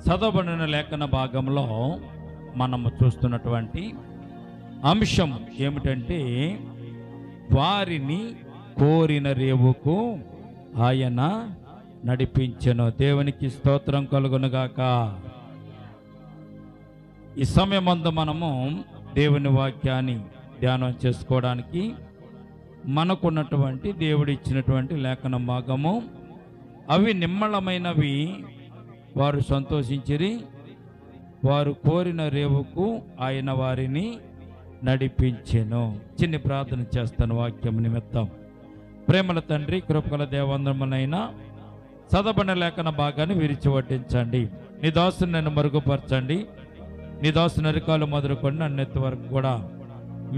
చదవబడిన లేఖన భాగంలో మనము చూస్తున్నటువంటి అంశం ఏమిటంటే, వారిని కోరిన రేవుకు ఆయన నడిపించెను. దేవునికి స్తోత్రం కలుగునుగాక. ఈ సమయమందు మనము దేవుని వాక్యాన్ని ధ్యానం చేసుకోవడానికి మనకున్నటువంటి దేవుడు ఇచ్చినటువంటి లేఖన భాగము, అవి నిమ్మళమైనవి, వారు సంతోషించిరి, వారు కోరిన రేవుకు ఆయన వారిని నడిపించెను. చిన్ని ప్రార్థన చేస్తాను వాక్యం నిమిత్తం. ప్రేమల తండ్రి, కృపగల దేవంద్రమునైనా చదవబడిన లేఖన భాగాన్ని విరిచి వడ్డించండి. నీ దాసుని నన్ను మరుగుపరచండి. నీ దాసుని అరికాలు మొదలుకొని నన్నెత్తి వరకు కూడా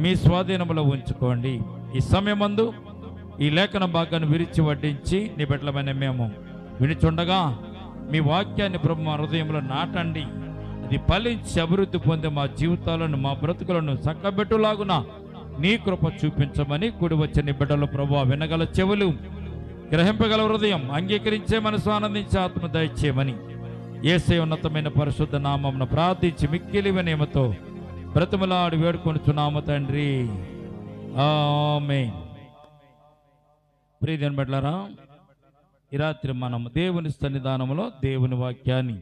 మీ స్వాధీనంలో ఉంచుకోండి. ఈ సమయమందు ఈ లేఖన భాగాన్ని విరిచి వడ్డించి నీ బిడ్డలమైన మేము వినిచుండగా మీ వాక్యాన్ని ప్రభు మా హృదయంలో నాటండి. అది ఫలించి అభివృద్ధి పొందే మా జీవితాలను, మా బ్రతుకులను చక్కబెట్టులాగున నీ కృప చూపించమని కూడి వచ్చే నీ బిడ్డలు ప్రభు వినగల చెవులు, గ్రహింపగల హృదయం, అంగీకరించే మనసు, ఆనందించే ఆత్మ దయచేయమని యేసయ్య ఉన్నతమైన పరిశుద్ధ నామమున ప్రార్థించి మిక్కిలి వినయముతో బ్రతిమలాడి వేడుకొనుచున్నాము తండ్రి, ఆమేన్. ప్రియమైన బిడ్డలారా, ఈ రాత్రి మనము దేవుని సన్నిధానంలో దేవుని వాక్యాన్ని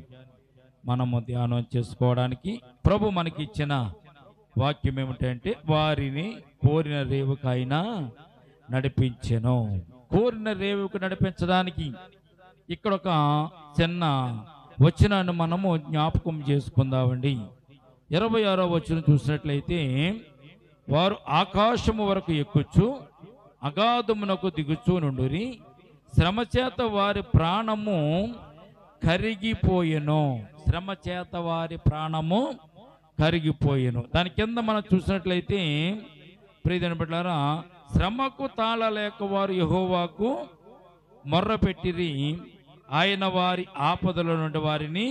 మనము ధ్యానం చేసుకోవడానికి ప్రభు మనకి ఇచ్చిన వాక్యం ఏమిటంటే, వారిని కోరిన రేవుకైనా నడిపించెను. కోరిన రేవుకు నడిపించడానికి ఇక్కడ ఒక చిన్న వచనాన్ని మనము జ్ఞాపకం చేసుకుందామండి. 26వ వచనం చూసినట్లయితే, వారు ఆకాశము వరకు ఎక్కుచు అగాధమునకు దిగుచూ నుండురి, శ్రమ చేత వారి ప్రాణము కరిగిపోయెను. శ్రమ చేత వారి ప్రాణము కరిగిపోయెను. దాని కింద మనం చూసినట్లయితే, ప్రియమైన బిడ్డలారా, శ్రమకు తాళలేక వారు యెహోవాకు మొర్రపెట్టిరి, ఆయన వారి ఆపదల నుండి వారిని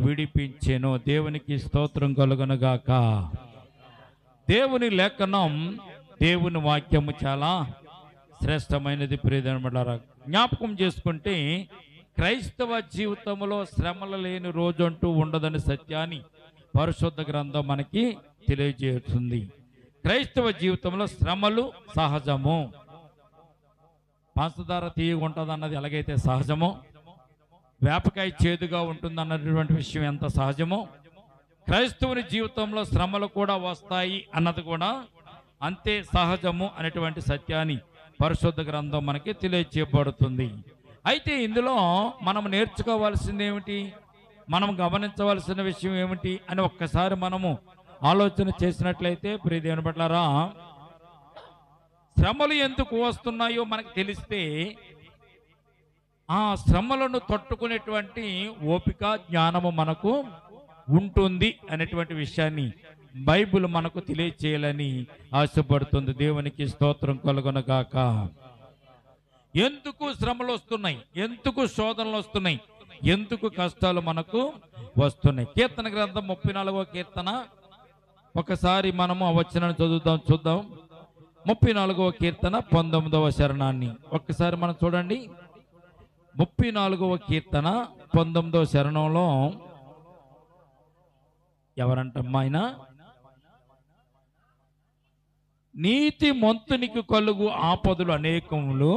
విడిపించెను. దేవునికి స్తోత్రం కలుగునుగాక. దేవుని లేఖనం, దేవుని వాక్యము చాలా శ్రేష్టమైనది. ప్రియమైన బిడ్డలారా, జ్ఞాపకం చేసుకుంటే క్రైస్తవ జీవితంలో శ్రమలు లేని రోజు అంటూ ఉండదని సత్యాన్ని పరిశుద్ధ గ్రంథం మనకి తెలియజేస్తుంది. క్రైస్తవ జీవితంలో శ్రమలు సహజము. పంచదార తీయగా ఉంటుంది అన్నది ఎలాగైతే సహజమో, వేపకాయ చేదుగా ఉంటుంది అన్నటువంటి విషయం ఎంత సహజమో, క్రైస్తవుని జీవితంలో శ్రమలు కూడా వస్తాయి అన్నది కూడా అంతే సహజము అనేటువంటి సత్యాన్ని పరిశుద్ధ గ్రంథం మనకి తెలియజేయబడుతుంది. అయితే ఇందులో మనం నేర్చుకోవాల్సింది ఏమిటి, మనం గమనించవలసిన విషయం ఏమిటి అని ఒక్కసారి మనము ఆలోచన చేసినట్లయితే, ప్రియదేవుని బిడ్డలారా, శ్రమలు ఎందుకు వస్తున్నాయో మనకు తెలిస్తే ఆ శ్రమలను తట్టుకునేటువంటి ఓపిక, జ్ఞానము మనకు ఉంటుంది అనేటువంటి విషయాన్ని బైబిల్ మనకు తెలియచేయాలని ఆశపడుతుంది. దేవునికి స్తోత్రం కలుగునుగాక. ఎందుకు శ్రమలు వస్తున్నాయి, ఎందుకు శోధనలు వస్తున్నాయి, ఎందుకు కష్టాలు మనకు వస్తున్నాయి? కీర్తన గ్రంథం 34వ కీర్తన ఒకసారి మనము ఆ వచనాన్ని చూద్దాం. 34వ కీర్తన 19వ శరణాన్ని ఒక్కసారి మనం చూడండి. 34వ కీర్తన 19వ శరణంలో ఎవరంటమ్మా ఆయన? నీతి మంతునికి కలుగు ఆపదలు అనేకములు,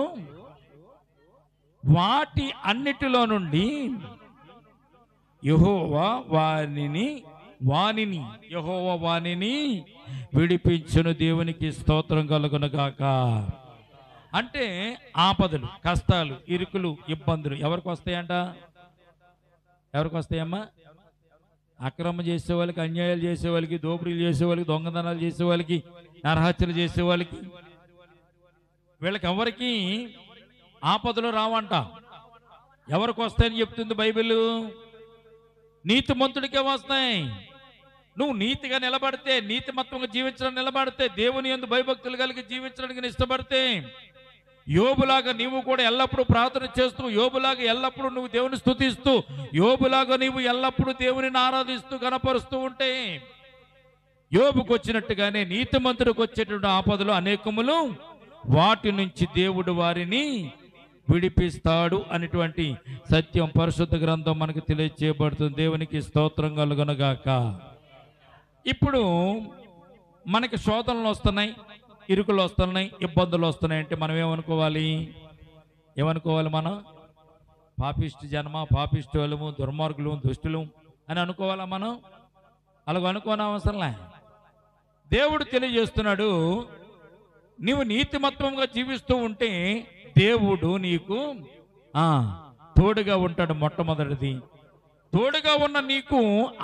వాటి అన్నిటిలో నుండి యెహోవా వానిని విడిపించును. దేవునికి స్తోత్రం కలుగునుగాక. అంటే ఆపదలు, కష్టాలు, ఇరుకులు, ఇబ్బందులు ఎవరికి వస్తాయంట? ఎవరికి వస్తాయమ్మా? అక్రమం చేసే వాళ్ళకి, అన్యాయాలు చేసే వాళ్ళకి, దోపిడీలు చేసే వాళ్ళకి, దొంగతనాలు చేసే వాళ్ళకి, నరహత్యలు చేసే వాళ్ళకి, వీళ్ళకి ఎవరికి ఆపదలు రావంట. ఎవరికి వస్తాయని చెప్తుంది బైబిల్? నీతిమంతుడికే వస్తాయి. నువ్వు నీతిగా నిలబడితే, నీతిమత్వంగా జీవించడానికి నిలబడితే, దేవుని యందు భయభక్తులు కలిగి జీవించడానికి ఇష్టపడితే, యోబులాగా నీవు కూడా ఎల్లప్పుడూ ప్రార్థన చేస్తూ, యోబులాగా ఎల్లప్పుడూ నువ్వు దేవుని స్తుతిస్తూ, యోబులాగా నీవు ఎల్లప్పుడూ దేవుని ఆరాధిస్తూ గణపరుస్తూ ఉంటే, యోబుకు వచ్చినట్టుగానే నీతిమంతుడికి వచ్చేటువంటి ఆపదలు అనేకములు, వాటి నుంచి దేవుడు వారిని విడిపిస్తాడు అనేటువంటి సత్యం పరిశుద్ధ గ్రంథం మనకు తెలియజేయబడుతుంది. దేవునికి స్తోత్రం కలుగునుగాక. ఇప్పుడు మనకి శోధనలు వస్తున్నాయి, ఇరుకులు వస్తున్నాయి, ఇబ్బందులు వస్తున్నాయి అంటే మనం ఏమనుకోవాలి? మనం పాపిష్టి జన్మ, పాపిష్టి వాళ్ళము, దుర్మార్గులు, దుష్టులు అని అనుకోవాలా? మనం అలాగ అనుకోని అవసరంలే. దేవుడు తెలియజేస్తున్నాడు, నీవు నీతిమత్వంగా జీవిస్తూ ఉంటే దేవుడు నీకు తోడుగా ఉంటాడు. మొట్టమొదటిది, తోడుగా ఉన్న నీకు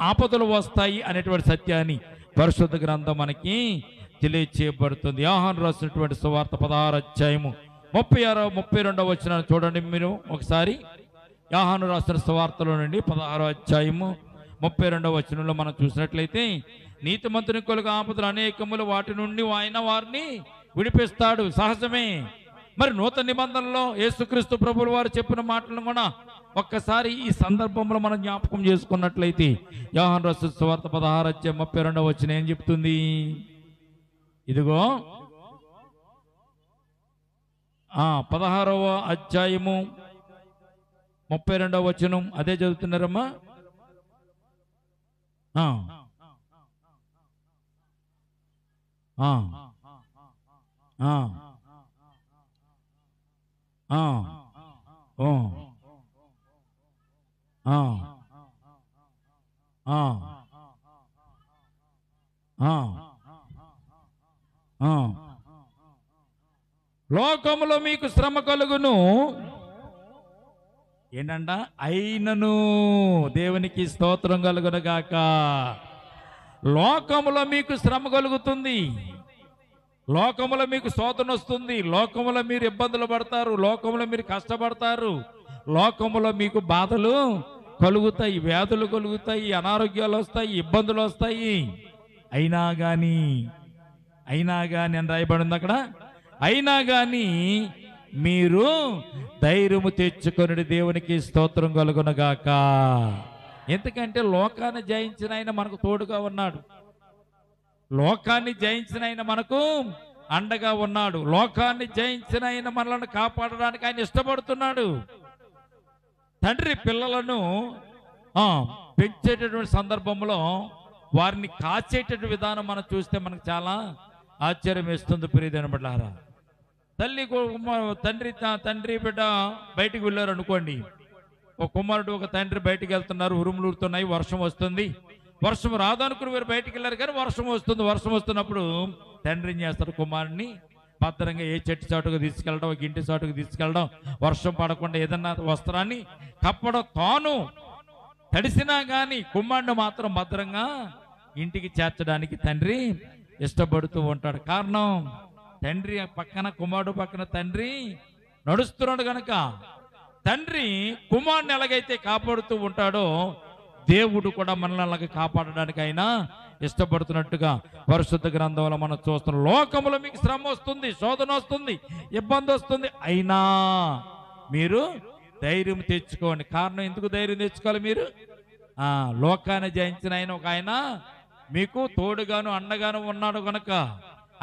ఆపదలు వస్తాయి అనేటువంటి సత్యాన్ని పరిశుద్ధ గ్రంథం మనకి తెలియచేయబడుతుంది. యోహాను రాసినటువంటి సువార్త 16వ అధ్యాయము 36, 32 వచనాన్ని చూడండి మీరు ఒకసారి. యోహాను రాసిన సువార్తలో నుండి 16వ అధ్యాయము 32వ వచనంలో మనం చూసినట్లయితే, నీతిమంతుని కొలుగు ఆపదలు అనేకములు, వాటి నుండి ఆయన వారిని విడిపిస్తాడు. సహజమే. మరి నూతన నిబంధనలో యేసుక్రీస్తు ప్రభువుల వారు చెప్పిన మాటలను కూడా ఒక్కసారి ఈ సందర్భంలో మనం జ్ఞాపకం చేసుకున్నట్లయితే, యోహాను రాసిన సువార్త 16వ అధ్యాయం 32వ వచనం ఏం చెప్తుంది? ఇదిగో 16వ అధ్యాయము 32వ వచనం అదే చదువుతున్నారమ్మా. లోకములో మీకు శ్రమ కలుగును. ఏంటంట? అయినను, దేవునికి స్తోత్రం కలుగును గాక. లోకములో మీకు శ్రమ కలుగుతుంది, లోకములో మీకు శోధన వస్తుంది, లోకములో మీరు ఇబ్బందులు పడతారు, లోకములో మీరు కష్టపడతారు, లోకములో మీకు బాధలు కలుగుతాయి, వ్యాధులు కలుగుతాయి, అనారోగ్యాలు వస్తాయి, ఇబ్బందులు వస్తాయి. అయినా కానీ అని రాయబడింది అక్కడ. అయినా కానీ మీరు ధైర్యము తెచ్చుకొని దేవునికి స్తోత్రం కలుగునగాక. ఎందుకంటే లోకాన్ని జయించిన ఆయన మనకు తోడుగా ఉన్నాడు, లోకాన్ని జయించిన ఆయన మనకు అండగా ఉన్నాడు, లోకాన్ని జయించిన ఆయన మనల్ని కాపాడడానికి ఆయన ఇష్టపడుతున్నాడు. తండ్రి పిల్లలను పెంచేటటువంటి సందర్భంలో వారిని కాచేటటువంటి విధానం మనం చూస్తే మనకు చాలా ఆశ్చర్యం వేస్తుంది. ప్రియమైన బిడ్డలారా, తండ్రి బిడ్డ బయటికి వెళ్ళారు అనుకోండి. ఒక కుమారుడు ఒక తండ్రి బయటికి వెళ్తున్నారు, ఉరుములు ఊరుతున్నాయి, వర్షం వస్తుంది. వర్షం రాదనుకుని మీరు బయటికి వెళ్ళారు కానీ వర్షం వస్తుంది. వర్షం వస్తున్నప్పుడు తండ్రి ఏం చేస్తారు? కుమారుడిని భద్రంగా ఏ చెట్టు చాటుకు తీసుకెళ్ళడం, ఒక ఇంటి చాటుకు తీసుకెళ్ళడం, వర్షం పడకుండా ఏదన్నా వస్త్రాన్ని కప్పడం, తాను తడిసినా కానీ కుమారుడు మాత్రం భద్రంగా ఇంటికి చేర్చడానికి తండ్రి ఇష్టపడుతూ ఉంటాడు. కారణం, తండ్రి పక్కన కుమారుడు పక్కన తండ్రి నడుస్తున్నాడు కనుక. తండ్రి కుమారుని ఎలాగైతే కాపాడుతూ ఉంటాడో దేవుడు కూడా మనల్ని అలాగే కాపాడడానికి ఆయన ఇష్టపడుతున్నట్టుగా పరిశుద్ధ గ్రంథంలో మనం చూస్తున్నాం. లోకములో మీకు శ్రమ వస్తుంది, శోధన వస్తుంది, ఇబ్బంది వస్తుంది, అయినా మీరు ధైర్యం తెచ్చుకోండి. కారణం, ఎందుకు ధైర్యం తెచ్చుకోవాలి? మీరు లోకాన్ని జయించిన ఆయన ఒక ఆయన మీకు తోడుగాను అండగాను ఉన్నాడు కనుక.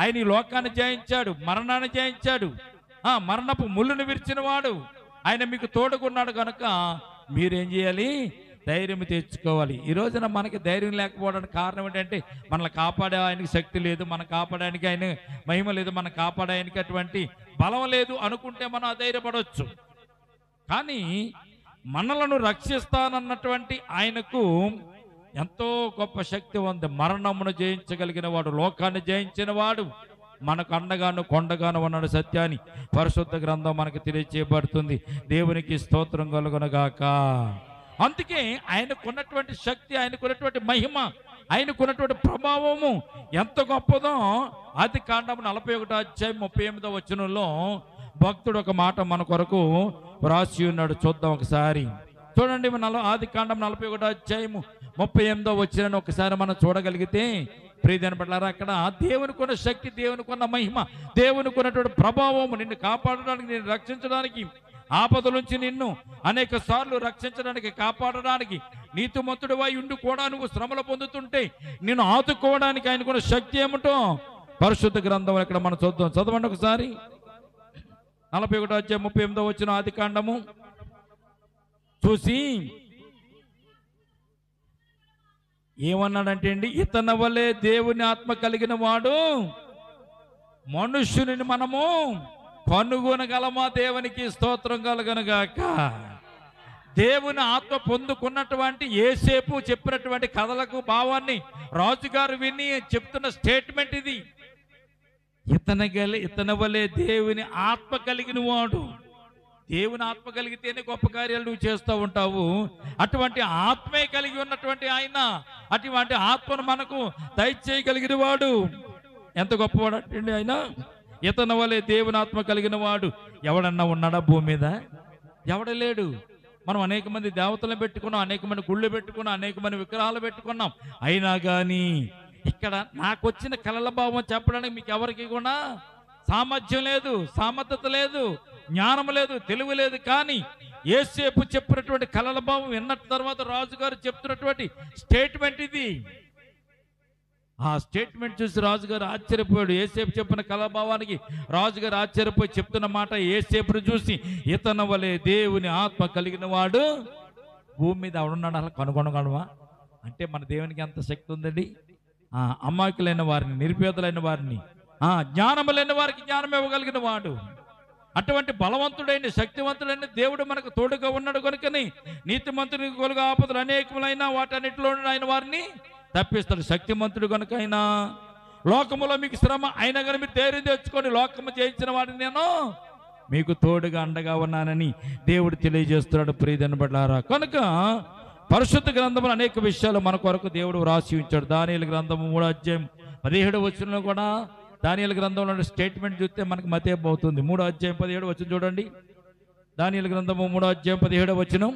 ఆయన ఈ లోకాన్ని జయించాడు, మరణాన్ని జయించాడు, మరణపు ముళ్ళును విరిచిన వాడు ఆయన మీకు తోడుకున్నాడు కనుక మీరేం చేయాలి? ధైర్యం తెచ్చుకోవాలి. ఈ రోజున మనకి ధైర్యం లేకపోవడానికి కారణం ఏంటంటే, మనల్ని కాపాడే ఆయనకి శక్తి లేదు, మనం కాపాడడానికి ఆయన మహిమ లేదు, మనం కాపాడడానికి అటువంటి బలం లేదు అనుకుంటే మనం అధైర్యపడవచ్చు. కానీ మనలను రక్షిస్తానన్నటువంటి ఆయనకు ఎంతో గొప్ప శక్తి ఉంది. మరణమును జయించగలిగిన వాడు, లోకాన్ని జయించిన వాడు మనకు అండగాను కొండగాను ఉన్నాడు. సత్యాన్ని పరిశుద్ధ గ్రంథం మనకు తెలియజేయబడుతుంది. దేవునికి స్తోత్రం కలుగునగాక. అందుకే ఆయనకున్నటువంటి శక్తి, ఆయనకున్నటువంటి మహిమ, ఆయనకున్నటువంటి ప్రభావము ఎంత గొప్పదో ఆదికాండం 41వ అధ్యాయం 38వ వచనంలో భక్తుడు ఒక మాట మన కొరకు రాసి ఉన్నాడు. చూద్దాం ఒకసారి. చూడండి, ఆదికాండం 41వ అధ్యాయం 38వ వచనాన్ని ఒకసారి మనం చూడగలిగితే, ప్రియమైన బిడ్డలారా, అక్కడ దేవునికి ఉన్న శక్తి, దేవునికి ఉన్న మహిమ, దేవునికి ఉన్నటువంటి ప్రభావము నిన్ను కాపాడడానికి, నిన్ను రక్షించడానికి, ఆపదల నుంచి నిన్ను అనేక సార్లు రక్షించడానికి, కాపాడడానికి, నీతిమంతుడివై ఉండి కూడా నువ్వు శ్రమలు పొందుతుంటే నిన్ను ఆదుకోవడానికి ఆయనకున్న శక్తి ఏమిటో పరిశుద్ధ గ్రంథం ఇక్కడ మనం చూద్దాం. చదవండి ఒకసారి. 41:38 వచ్చిన ఆది కాండము చూసి ఏమన్నాడంటే అండి, ఇతని వలె దేవుని ఆత్మ కలిగిన వాడు మనుష్యుని మనము కనుగొనగలమా? దేవునికి స్తోత్రం కలుగునుగాక. దేవుని ఆత్మ పొందుకున్నటువంటి యేసేపు చెప్పినటువంటి కథలకు భావాన్ని రాజుగారు విని చెప్తున్న స్టేట్మెంట్ ఇది. ఇతని వలె దేవుని ఆత్మ కలిగిన వాడు. దేవుని ఆత్మ కలిగితేనే గొప్ప కార్యాలు నువ్వు చేస్తూ ఉంటావు. అటువంటి ఆత్మే కలిగి ఉన్నటువంటి ఆయన, అటువంటి ఆత్మను మనకు దయచేయగలిగిన వాడు ఎంత గొప్పవాడు అంటే ఆయన. ఇతని వలె దేవుని ఆత్మ కలిగిన వాడు ఎవడన్నా ఉన్నాడా భూమి మీద? ఎవడలేడు. మనం అనేక మంది దేవతలను పెట్టుకున్నాం, అనేక మంది గుళ్ళు పెట్టుకున్నాం, అనేక మంది విగ్రహాలు పెట్టుకున్నాం. అయినా కానీ ఇక్కడ నాకు వచ్చిన కలల భావం చెప్పడానికి మీకు ఎవరికి కూడా సామర్థ్యం లేదు, సామర్థ్యత లేదు, జ్ఞానం లేదు, తెలివి లేదు. కానీ యేసేపు చెప్పినటువంటి కలల భావం విన్న తర్వాత రాజుగారు చెప్తున్నటువంటి స్టేట్మెంట్ ఇది. ఆ స్టేట్మెంట్ చూసి రాజుగారు ఆశ్చర్యపోయాడు. యేసేపు చెప్పిన కళాభావానికి రాజుగారు ఆశ్చర్యపోయి చెప్తున్న మాట, యేసేపును చూసి ఇతని వలె దేవుని ఆత్మ కలిగిన వాడు భూమి మీద ఎవడున్నాడు అలా కనుగొనగలవా అంటే మన దేవునికి ఎంత శక్తి ఉందండి. అమాయకులైన వారిని, నిరుపేదలైన వారిని, జ్ఞానం లేని వారికి జ్ఞానం ఇవ్వగలిగిన వాడు. అటువంటి బలవంతుడైన శక్తివంతుడైన దేవుడు మనకు తోడుగా ఉన్నాడు కనుకని నీతిమంతునికి కొలుగు ఆపదలు అనేకములైన వాటన్నిటిలో ఆయన వారిని తప్పిస్తాడు. శక్తిమంతుడు కనుక అయినా లోకములో మీకు శ్రమ అయినా కానీ మీరు ధైర్యం తెచ్చుకొని లోకము జయించిన వాడిని నేను మీకు తోడుగా అండగా ఉన్నానని దేవుడు తెలియజేస్తున్నాడు. ప్రియమైన బిడ్డలారా, కనుక పరిశుద్ధ గ్రంథంలో అనేక విషయాలు మన కొరకు దేవుడు వ్రాసి ఉంచాడు. దానియేలు గ్రంథము 3:17 కూడా దానియేలు గ్రంథంలో స్టేట్మెంట్ చూస్తే మనకు మతేపు అవుతుంది. 3:17 చూడండి. దానియేలు గ్రంథము 3:17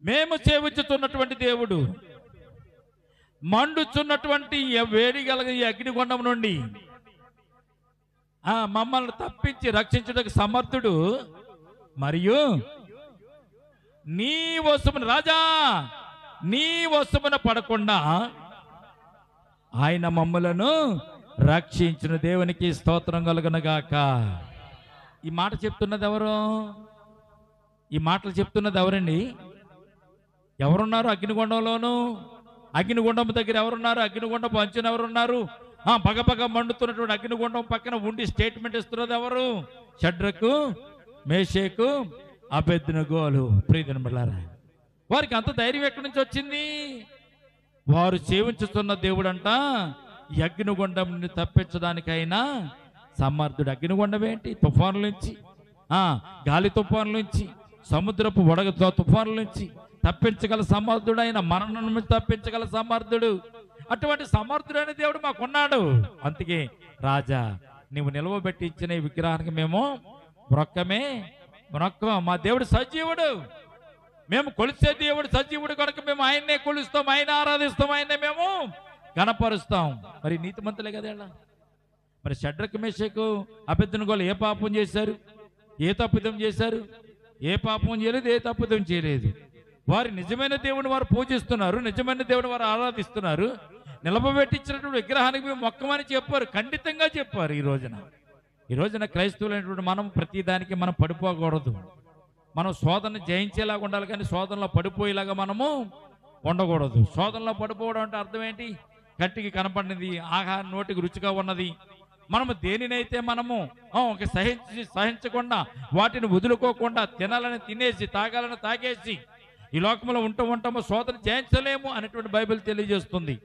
మేము సేవించుతున్నటువంటి దేవుడు మండుచున్నటువంటి వేడి కలిగిన ఈ అగ్నిగుండం నుండి మమ్మల్ని తప్పించి రక్షించుటకు సమర్థుడు, మరియు నీ వశమున రాజా నీ వశమున పడకుండా ఆయన మమ్మలను రక్షించిన దేవునికి స్తోత్రం కలుగునుగాక. ఈ మాట చెప్తున్నది ఎవరు? ఈ మాటలు చెప్తున్నది ఎవరండి? ఎవరున్నారు అగ్నిగుండంలోను? అగ్నిగుండం దగ్గర ఎవరున్నారు? అగ్నిగుండం అంచున ఎవరున్నారు? పగపగ మండుతున్నటువంటి అగ్నిగుండం పక్కన ఉండి స్టేట్మెంట్ ఇస్తున్నది ఎవరు? షడ్రకు, మేషేకు, అబేద్నెగోలు. ప్రియమైన బిడ్డలారా, వారికి అంత ధైర్యం ఎక్కడి నుంచి వచ్చింది? వారు సేవించుతున్న దేవుడంట ఈ అగ్నిగుండం నుండి తప్పించడానికైనా సమర్థుడు. అగ్నిగుండం ఏంటి? తుఫానుల నుంచి, గాలి తుఫానుల నుంచి, సముద్రపు వడగ తుఫానుల నుంచి తప్పించగల సమర్థుడు ఆయన, మరణం నుంచి తప్పించగల సమర్థుడు. అటువంటి సమర్థుడైన దేవుడు మాకున్నాడు. అందుకే రాజా నీవు నిలవబెట్టి ఇచ్చిన ఈ విగ్రహానికి మేము మొక్కం. మా దేవుడు సజీవుడు, మేము కొలిసే దేవుడు సజీవుడు కనుక మేము ఆయన్నే కొలుస్తాం, ఆయన ఆరాధిస్తాం, ఆయన్నే మేము గణపరుస్తాం. మరి నీతిమంతులే కదా. మరి షడ్రకు, మేషకు, అబేద్నెగోలు ఏ పాపం చేశారు? ఏ తప్పిదం చేశారు? ఏ పాపం చేయలేదు, ఏ తప్పిదం చేయలేదు. వారి నిజమైన దేవుని వారు పూజిస్తున్నారు, నిజమైన దేవుని వారు ఆరాధిస్తున్నారు. నిలబెట్టించినటువంటి విగ్రహానికి మేము మొక్కమని చెప్పారు, ఖండితంగా చెప్పారు. ఈ రోజున క్రైస్తవులైనటువంటి మనం ప్రతిదానికి మనం పడిపోకూడదు. మనం శోధన జయించేలాగా ఉండాలి, కానీ శోధనలో పడిపోయేలాగా మనము ఉండకూడదు. శోధనలో పడిపోవడం అంటే అర్థం ఏంటి? కంటికి కనపడినది, ఆహారం నోటికి రుచిగా ఉన్నది, మనము దేనినైతే మనము సహించకుండా వాటిని వదులుకోకుండా తినాలని తినేసి తాగాలని తాగేసి ఈ లోకంలో ఉంటామో శోధన జయించలేము అనేటువంటి బైబిల్ తెలియజేస్తుంది.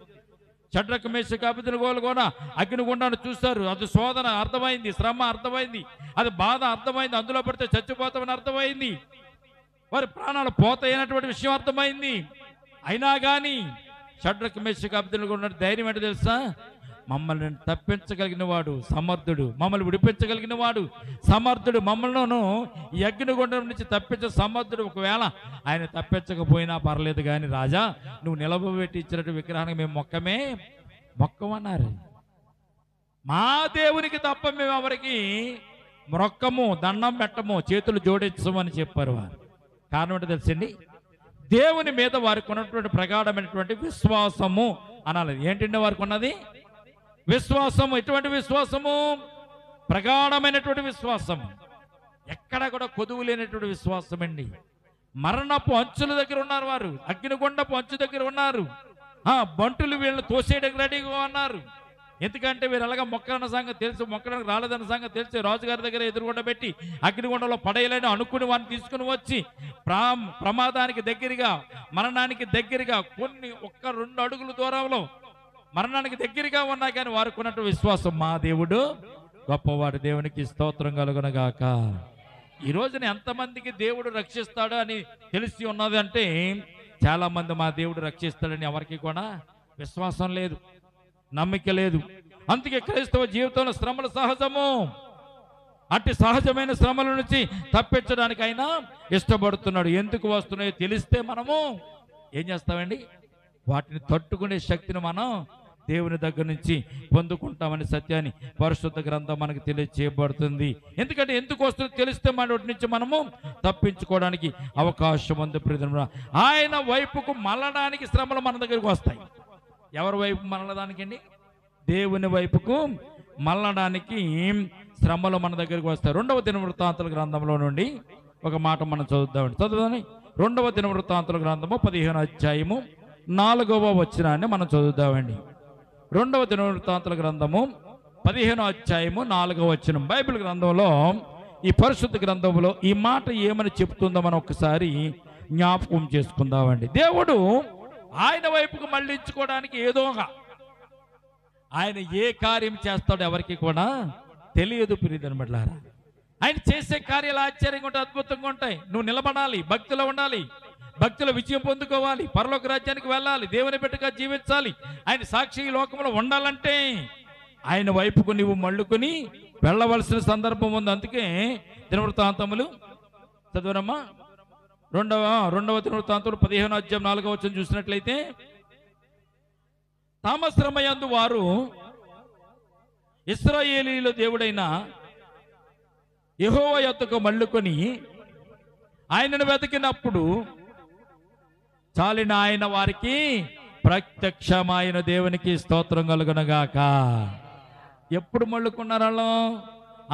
షడ్రకు, మేషకు, అబేద్నెగోలు కూడా అగ్నిగుండాన్ని చూశారు. అది శోధన అర్థమైంది, శ్రమ అర్థమైంది, అది బాధ అర్థమైంది, అందులో పడితే చచ్చిపోతామని అర్థమైంది, వారి ప్రాణాలు పోతాయనేటువంటి విషయం అర్థమైంది. అయినా కానీ షడ్రకు, మేషకు, అబేద్నెగోలు ధైర్యం ఏంటో తెలుసా? మమ్మల్ని తప్పించగలిగిన వాడు సమర్థుడు, మమ్మల్ని విడిపించగలిగిన వాడు సమర్థుడు, మమ్మల్ని ఈ అగ్నిగుండం నుంచి తప్పించే సమర్థుడు. ఒకవేళ ఆయన తప్పించకపోయినా పర్లేదు, కానీ రాజా నువ్వు నిలబెట్టి ఇచ్చినట్టు విగ్రహానికి మేము మొక్కమన్నారు. మా దేవునికి తప్ప మేము ఎవరికి మొక్కము, దండం పెట్టము, చేతులు జోడించమని చెప్పారు వారు. కారణం ఏంటో తెలుసండి? దేవుని మీద వారికి ఉన్నటువంటి ప్రగాఢమైనటువంటి విశ్వాసము అనాలి. ఏంటంటే వారికి ఉన్నది విశ్వాసము. ఎటువంటి విశ్వాసము? ప్రగాఢమైనటువంటి విశ్వాసం, ఎక్కడ కూడా కొదువు లేనటువంటి విశ్వాసం అండి. మరణపు అంచుల దగ్గర ఉన్నారు వారు, అగ్నిగుండపు అంచు దగ్గర ఉన్నారు. బంటులు వీళ్ళని తోసేయడానికి రెడీగా ఉన్నారు. ఎందుకంటే వీరు ఎలాగ మొక్కలన్న సంగతి తెలుసు, మొక్కడానికి రాలేదన్న సంగతి తెలిసి రాజుగారి దగ్గర ఎదురుగుండ పెట్టి అగ్నిగుండంలో పడేయాలని అనుకుని వారిని తీసుకుని వచ్చి ప్రమాదానికి దగ్గరగా, మరణానికి దగ్గరగా, కొన్ని 1-2 అడుగుల దూరంలో మరణానికి దగ్గరగా ఉన్నా కానీ వారికి ఉన్నట్టు విశ్వాసం, మా దేవుడు గొప్పవాడు, దేవునికి స్తోత్రం కలుగునగాక. ఈ రోజున ఎంతమందికి దేవుడు రక్షిస్తాడు అని తెలిసి ఉన్నది అంటే, చాలా మంది మా దేవుడు రక్షిస్తాడని ఎవరికి కూడా విశ్వాసం లేదు, నమ్మిక లేదు. అందుకే క్రైస్తవ జీవితంలో శ్రమలు సహజము. అట్టి సహజమైన శ్రమల నుంచి తప్పించడానికి అయినా ఇష్టపడుతున్నాడు. ఎందుకు వస్తున్నాయో తెలిస్తే మనము ఏం చేస్తామండి? వాటిని తట్టుకునే శక్తిని మనం దేవుని దగ్గర నుంచి పొందుకుంటామని సత్యాన్ని పరిశుద్ధ గ్రంథం మనకు తెలియజేయబడుతుంది. ఎందుకంటే ఎందుకు వస్తుందో తెలిస్తే మన వాటి నుంచి మనము తప్పించుకోవడానికి అవకాశం ఉంది. ప్రియమైన ఆయన వైపుకు మళ్ళడానికి శ్రమలు మన దగ్గరకు వస్తాయి. ఎవరి వైపు మళ్ళడానికి అండి? దేవుని వైపుకు మళ్ళడానికి శ్రమలు మన దగ్గరికి వస్తాయి. 2వ దినవృత్తాంతుల గ్రంథంలో నుండి ఒక మాట మనం చదువుదామండి. చదువుదాని 2వ దినవృత్తాంతుల గ్రంథము 15వ అధ్యాయము 4వ వచనాన్ని మనం చదువుదామండి. 2వ దినవృత్తాంతుల గ్రంథము 15వ అధ్యాయము 4వ వచనం. బైబిల్ గ్రంథంలో, ఈ పరిశుద్ధ గ్రంథంలో ఈ మాట ఏమని చెప్తుందో మనం ఒకసారి జ్ఞాపకం చేసుకుందామండి. దేవుడు ఆయన వైపుకు మళ్ళించుకోవడానికి ఏదోగా ఆయన ఏ కార్యం చేస్తాడో ఎవరికి కూడా తెలియదు. ప్రియదనబడ్లారా, ఆయన చేసే కార్యాలు ఆశ్చర్యంగా ఉంటాయి, అద్భుతంగా ఉంటాయి. నువ్వు నిలబడాలి, భక్తిలో ఉండాలి, భక్తుల విజయం పొందుకోవాలి, పరలోక రాజ్యానికి వెళ్ళాలి, దేవుని బిడ్డగా జీవించాలి, ఆయన సాక్షి లోకంలో ఉండాలంటే ఆయన వైపుకు నువ్వు మళ్ళుకొని వెళ్ళవలసిన సందర్భం ఉంది. అందుకే దినవృత్తాంతములు చదువురమ్మా, 2వ దినవృత్తాంతములు 15వ అధ్యాయం 4వ వచనం చూసినట్లయితే, తామశ్రమయందు వారు ఇశ్రాయేలీయుల దేవుడైన యెహోవా యొద్దకు మళ్ళుకొని ఆయనను వెతికినప్పుడు చాలిన ఆయన వారికి ప్రత్యక్షమైన దేవునికి స్తోత్రం కలుగునగాక. ఎప్పుడు మళ్ళుకున్నారు వాళ్ళు?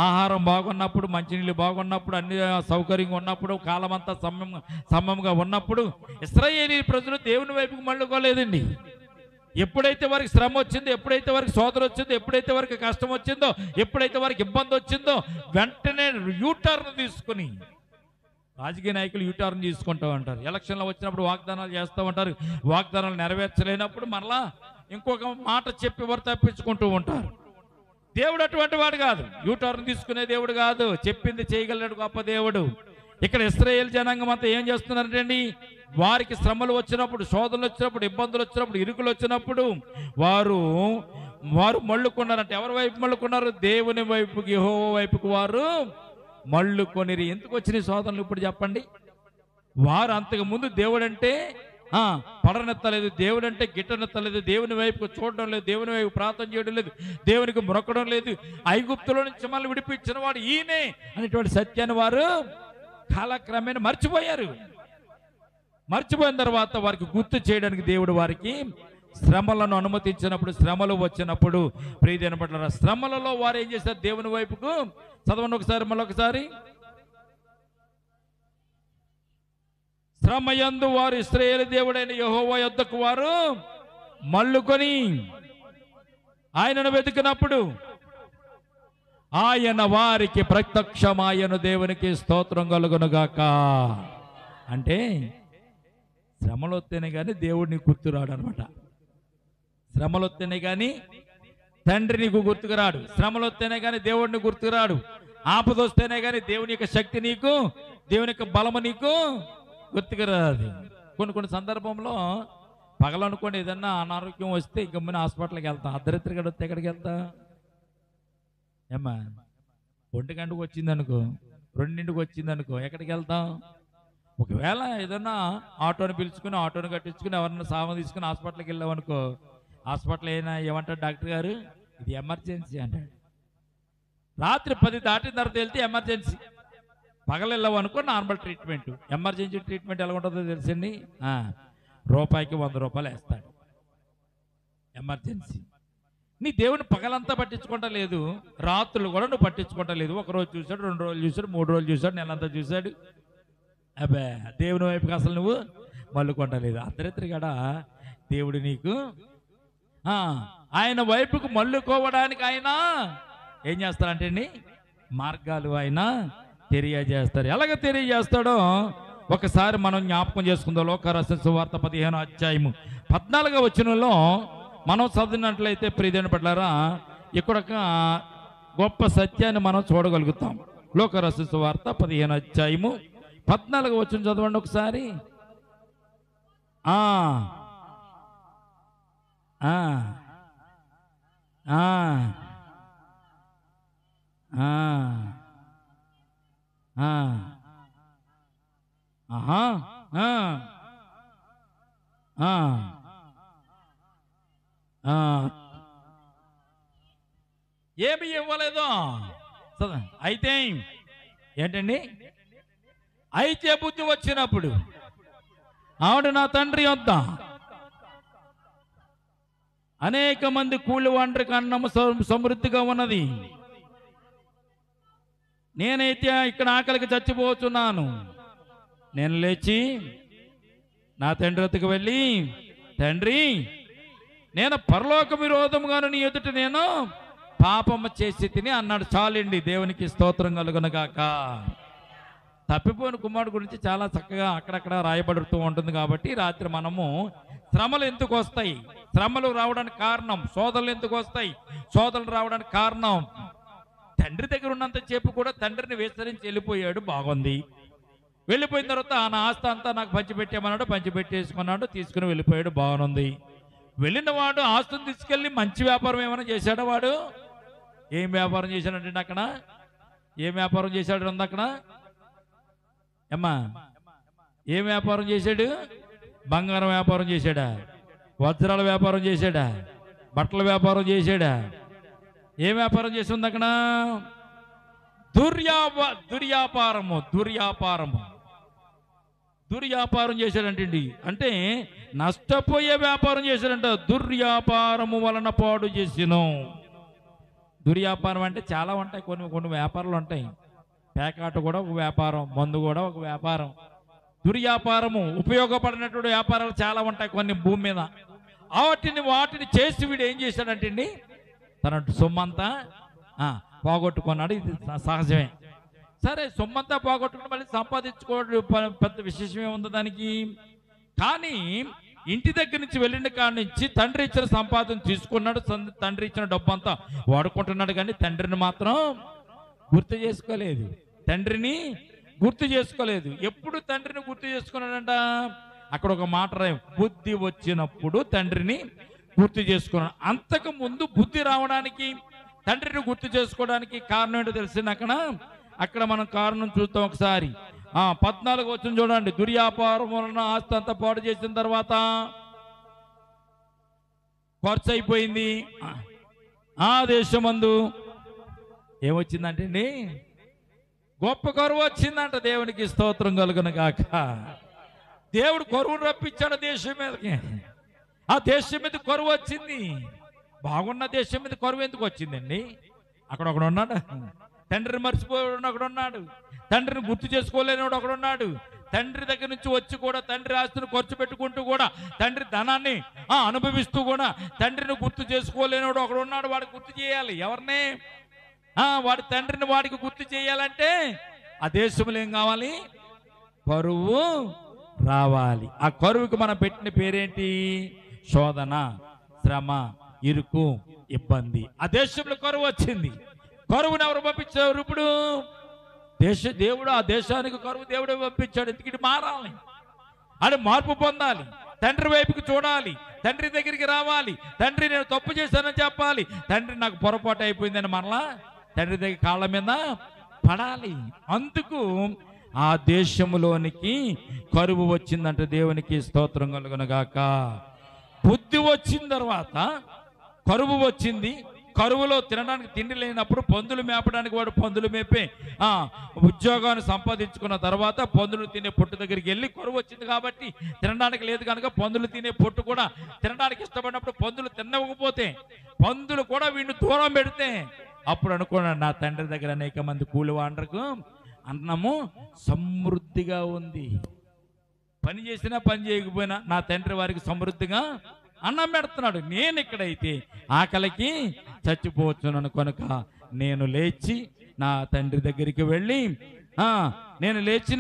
ఆహారం బాగున్నప్పుడు, మంచినీళ్ళు బాగున్నప్పుడు, అన్ని సౌకర్యంగా ఉన్నప్పుడు, కాలమంతా సమయంగా ఉన్నప్పుడు ఇశ్రాయేలీ ప్రజలు దేవుని వైపుకు మళ్ళుకోలేదండి. ఎప్పుడైతే వారికి శ్రమ వచ్చిందో, ఎప్పుడైతే వారికి శోధన వచ్చిందో, ఎప్పుడైతే వారికి కష్టం వచ్చిందో, ఎప్పుడైతే వారికి ఇబ్బంది వచ్చిందో, వెంటనే యూటర్న్ తీసుకుని, రాజకీయ నాయకులు యూటర్న్ తీసుకుంటూ ఉంటారు. ఎలక్షన్లో వచ్చినప్పుడు వాగ్దానాలు చేస్తూ ఉంటారు, వాగ్దానాలు నెరవేర్చలేనప్పుడు మరలా ఇంకొక మాట చెప్పి వారు తప్పించుకుంటూ ఉంటారు. దేవుడు అటువంటి వాడు కాదు, యూటర్న్ తీసుకునే దేవుడు కాదు, చెప్పింది చేయగలిగాడు గొప్ప దేవుడు. ఇక్కడ ఇశ్రాయేల్ జనాంగం అంతా ఏం చేస్తున్నారంటే అండి, వారికి శ్రమలు వచ్చినప్పుడు, శోధనలు వచ్చినప్పుడు, ఇబ్బందులు వచ్చినప్పుడు, ఇరుకులు వచ్చినప్పుడు వారు మళ్ళుకున్నారంటే ఎవరి వైపు మళ్ళుకున్నారు? దేవుని వైపుకి, యెహోవా వైపుకు వారు మళ్ళుకొనిరి. ఎందుకు వచ్చినాయి శోధనలు ఇప్పుడు చెప్పండి? వారు అంతకు ముందు దేవుడంటే పడనెత్తలేదు, దేవుడంటే గిట్టనెత్తలేదు, దేవుని వైపుకు చూడడం లేదు, దేవుని వైపు ప్రార్థన చేయడం లేదు, దేవునికి మొరకడం లేదు. ఐగుప్తులో నుంచి మళ్ళీ విడిపించిన వాడు ఈయనే అనేటువంటి సత్యాన్ని వారు కాలక్రమేణా మర్చిపోయారు. మర్చిపోయిన తర్వాత వారికి గుర్తు చేయడానికి దేవుడు వారికి శ్రమలను అనుమతించినప్పుడు, శ్రమలు వచ్చినప్పుడు, ప్రియమైన పట్ల శ్రమలలో వారు ఏం చేశారు? దేవుని వైపుకు చదవండి ఒకసారి, మళ్ళొకసారి. శ్రమయందు వారు ఇశ్రాయేలు దేవుడైన యెహోవా యొద్దకు వారు మళ్ళుకొని ఆయనను వెతికినప్పుడు ఆయన వారికి ప్రత్యక్షమాయను, దేవునికి స్తోత్రం కలుగునుగాక. అంటే శ్రమలు వస్తేనే కానీ దేవుడు నీకు గుర్తురాడు అనమాట. శ్రమలు వస్తేనే కానీ తండ్రి నీకు గుర్తుకురాడు, శ్రమలు వస్తేనే కానీ దేవుడిని గుర్తుకురాడు, ఆపద వస్తేనే కానీ దేవుని యొక్క శక్తి నీకు, దేవుని యొక్క బలము నీకు గుర్తుకురాదు. కొన్ని సందర్భంలో పగలనుకోండి ఏదన్నా అనారోగ్యం వస్తే గమ్మున హాస్పిటల్కి వెళ్తాం, అర్ధరాత్రి వస్తే ఎక్కడికి వెళ్తా? ఏమ్మా 1 గంటకు వచ్చింది అనుకో, 2 వచ్చింది అనుకో, ఎక్కడికి వెళ్తాం? ఒకవేళ ఏదన్నా ఆటోని పిలుచుకుని, ఆటోని కట్టించుకుని, ఎవరన్నా సామాన్ తీసుకుని హాస్పిటల్కి వెళ్ళాం అనుకో, హాస్పిటల్ అయినా ఏమంటాడు డాక్టర్ గారు? ఇది ఎమర్జెన్సీ అంటాడు. రాత్రి 10 దాటిన తర్వాత వెళ్తే ఎమర్జెన్సీ. పగలు వెళ్ళావు అనుకో నార్మల్ ట్రీట్మెంట్. ఎమర్జెన్సీ ట్రీట్మెంట్ ఎలా ఉంటుందో తెలుసండి? రూపాయికి 100 రూపాయలు వేస్తాడు ఎమర్జెన్సీ. నీ దేవుని పగలంతా పట్టించుకుంటలేదు, రాత్రులు కూడా నువ్వు పట్టించుకుంటలేదు. ఒకరోజు చూశాడు, 2 రోజులు చూశాడు, 3 రోజులు చూశాడు, నెలంతా చూశాడు. అబ్బే దేవుని వైపుకి అసలు నువ్వు మళ్ళుకుంటలేదు. అర్ధరాత్రి కూడా దేవుడు నీకు ఆయన వైపుకు మళ్ళుకోవడానికి ఆయన ఏం చేస్తారంటే అండి, మార్గాలు ఆయన తెలియజేస్తారు. ఎలాగ తెలియజేస్తాడో ఒకసారి మనం జ్ఞాపకం చేసుకుందాం. లోక రాసిన సువార్త 15వ అధ్యాయము 14వ వచనంలో మనం చదివినట్లయితే ప్రియదేవుని బిడ్డలారా, ఇక్కడ ఒక గొప్ప సత్యాన్ని మనం చూడగలుగుతాం. లోక రాసిన సువార్త 15వ అధ్యాయము 14వ వచనం చదవండి ఒకసారి. ఏమి ఇవ్వలేదు. అయితే ఏంటండి, అయితే బుద్ధి వచ్చినప్పుడు ఆవిడ నా తండ్రి వద్ద అనేక మంది కూలి వంటరికి అన్నము సమృద్ధిగా ఉన్నది, నేనైతే ఇక్కడ ఆకలికి చచ్చిపోతున్నాను. నేను లేచి నా తండ్రి వద్దకు వెళ్ళి, తండ్రి, నేను పరలోక విరోధముగాను నీ ఎదుట నేను పాపము చేసి తిని అన్నాడు. చాలండి, దేవునికి స్తోత్రం కలుగునుగాక. తప్పిపోయిన కుమారుడు గురించి చాలా చక్కగా అక్కడక్కడ రాయబడుతూ ఉంటుంది. కాబట్టి రాత్రి మనము శ్రమలు ఎందుకు వస్తాయి, శ్రమలు రావడానికి కారణం, శోధనలు ఎందుకు వస్తాయి, శోధనలు రావడానికి కారణం, తండ్రి దగ్గర ఉన్నంత చెప్పు కూడా తండ్రిని విస్తరించి వెళ్ళిపోయాడు. బాగుంది. వెళ్ళిపోయిన తర్వాత నా ఆస్తి అంతా నాకు పంచిపెట్టేమన్నాడు, పంచిపెట్టేసుకున్నాడు, తీసుకుని వెళ్ళిపోయాడు. బాగుంది. వెళ్ళిన వాడు ఆస్తుని తీసుకెళ్ళి మంచి వ్యాపారం ఏమైనా చేశాడు. వాడు ఏం వ్యాపారం చేశాడంటే అక్కడ, ఏం వ్యాపారం చేశాడు ఉంది అక్కడ అమ్మా, ఏం వ్యాపారం చేశాడు? బంగారం వ్యాపారం చేశాడా, వజ్రాల వ్యాపారం చేశాడా, బట్టల వ్యాపారం చేశాడా, ఏం వ్యాపారం చేసి ఉంది అక్కడ? దుర్వ్యాపారం చేశాడంటండి. అంటే నష్టపోయే వ్యాపారం చేశాడంట. దుర్వ్యాపారము వలన పాడు చేసిను. దుర్వ్యాపారం అంటే చాలా ఉంటాయి, కొన్ని వ్యాపారాలు ఉంటాయి. పేకాట కూడా ఒక వ్యాపారం, మందు కూడా ఒక వ్యాపారం. దుర్వ్యాపారము ఉపయోగపడినటువంటి వ్యాపారాలు చాలా ఉంటాయి కొన్ని భూమి మీద. వాటిని చేసి వీడు ఏం చేశాడంటండి, తన సొమ్మంతా పోగొట్టుకున్నాడు. ఇది సహజమే. సరే, సొమ్మంతా పోగొట్టుకుని మళ్ళీ సంపాదించుకోవడం పెద్ద విశేషమే ఉంది దానికి. కానీ ఇంటి దగ్గర నుంచి వెళ్ళిన కాడి నుంచి తండ్రి ఇచ్చిన సంపాదన తీసుకున్నాడు, తండ్రి ఇచ్చిన డబ్బు అంతా వాడుకుంటున్నాడు. కానీ తండ్రిని మాత్రం గుర్తు చేసుకోలేదు. తండ్రిని గుర్తు చేసుకోలేదు. ఎప్పుడు తండ్రిని గుర్తు చేసుకున్నాడంట? అక్కడ ఒక మాట రాయి, బుద్ధి వచ్చినప్పుడు తండ్రిని గుర్తు చేసుకున్నాడు. అంతకు ముందు బుద్ధి రావడానికి, తండ్రిని గుర్తు చేసుకోవడానికి కారణం ఏంటో తెలిసింది. అక్కడ మనం కారణం చూస్తాం ఒకసారి. 14వ వచనం చూడండి. దుర్వ్యాపారం వలన ఆస్తి అంతా పాడు చేసిన తర్వాత ఖర్చు అయిపోయింది. ఆ దేశమందు ఏమొచ్చిందంటే అండి, గొప్ప కరువు వచ్చిందంట. దేవునికి స్తోత్రం కలుగును గాక. దేవుడు కరువును రప్పించాడు దేశం మీదకి. ఆ దేశం మీద కరువు వచ్చింది. బాగున్న దేశం మీద కరువు ఎందుకు వచ్చిందండి? అక్కడ ఒకడు ఉన్నాడు, తండ్రిని మర్చిపోయాడు ఒకడున్నాడు, తండ్రిని గుర్తు చేసుకోలేనివాడు ఒకడున్నాడు. తండ్రి దగ్గర నుంచి వచ్చి కూడా తండ్రి ఆస్తిని ఖర్చు పెట్టుకుంటూ కూడా, తండ్రి ధనాన్ని అనుభవిస్తూ కూడా తండ్రిని గుర్తు చేసుకోలేనివాడు ఒకడున్నాడు. వాడికి గుర్తు చేయాలి. ఎవరిని? వాడి తండ్రిని వాడికి గుర్తు చేయాలంటే ఆ దేశంలో ఏం కావాలి? కరువు రావాలి. ఆ కరువుకి మనం పెట్టిన పేరేంటి? శోధన, శ్రమ, ఇరుకు, ఇబ్బంది. ఆ దేశంలో కరువు వచ్చింది. కరువుని ఎవరు పంపించారు? ఇప్పుడు దేవుడు ఆ దేశానికి కరువు దేవుడే పంపించాడు. ఎందుకంటే మారాలి, అది మార్పు పొందాలి, తండ్రి వైపుకి చూడాలి, తండ్రి దగ్గరికి రావాలి, తండ్రి నేను తప్పు చేశానని చెప్పాలి, తండ్రి నాకు పొరపాటు అయిపోయిందని మరలా తండ్రి దగ్గర కాళ్ళ మీద పడాలి. అందుకు ఆ దేశంలోనికి కరువు వచ్చిందంటే దేవునికి స్తోత్రం కలుగును గాక. బుద్ధి వచ్చిన తర్వాత కరువు వచ్చింది, కరువులో తినడానికి తిండి లేనప్పుడు పందులు మేపడానికి వాడు పందులు మేపే ఉద్యోగాన్ని సంపాదించుకున్న తర్వాత పందులు తినే పొట్టు దగ్గరికి వెళ్ళి కరువు వచ్చింది కాబట్టి తినడానికి లేదు కనుక పందులు తినే పొట్టు కూడా తినడానికి ఇష్టపడినప్పుడు పందులు తినకపోతే పందులు కూడా వీడిని దూరం పెడితే అప్పుడు అనుకున్నాడు, నా తండ్రి దగ్గర అనేక మంది కూలి వాండ్రకు అన్నము సమృద్ధిగా ఉంది, పని చేసినా పని చేయకపోయినా నా తండ్రి వారికి సమృద్ధిగా అన్నం పెడుతున్నాడు. నేను ఇక్కడైతే ఆకలికి చచ్చిపోతున్నాను కనుక నేను లేచి నా తండ్రి దగ్గరికి వెళ్ళి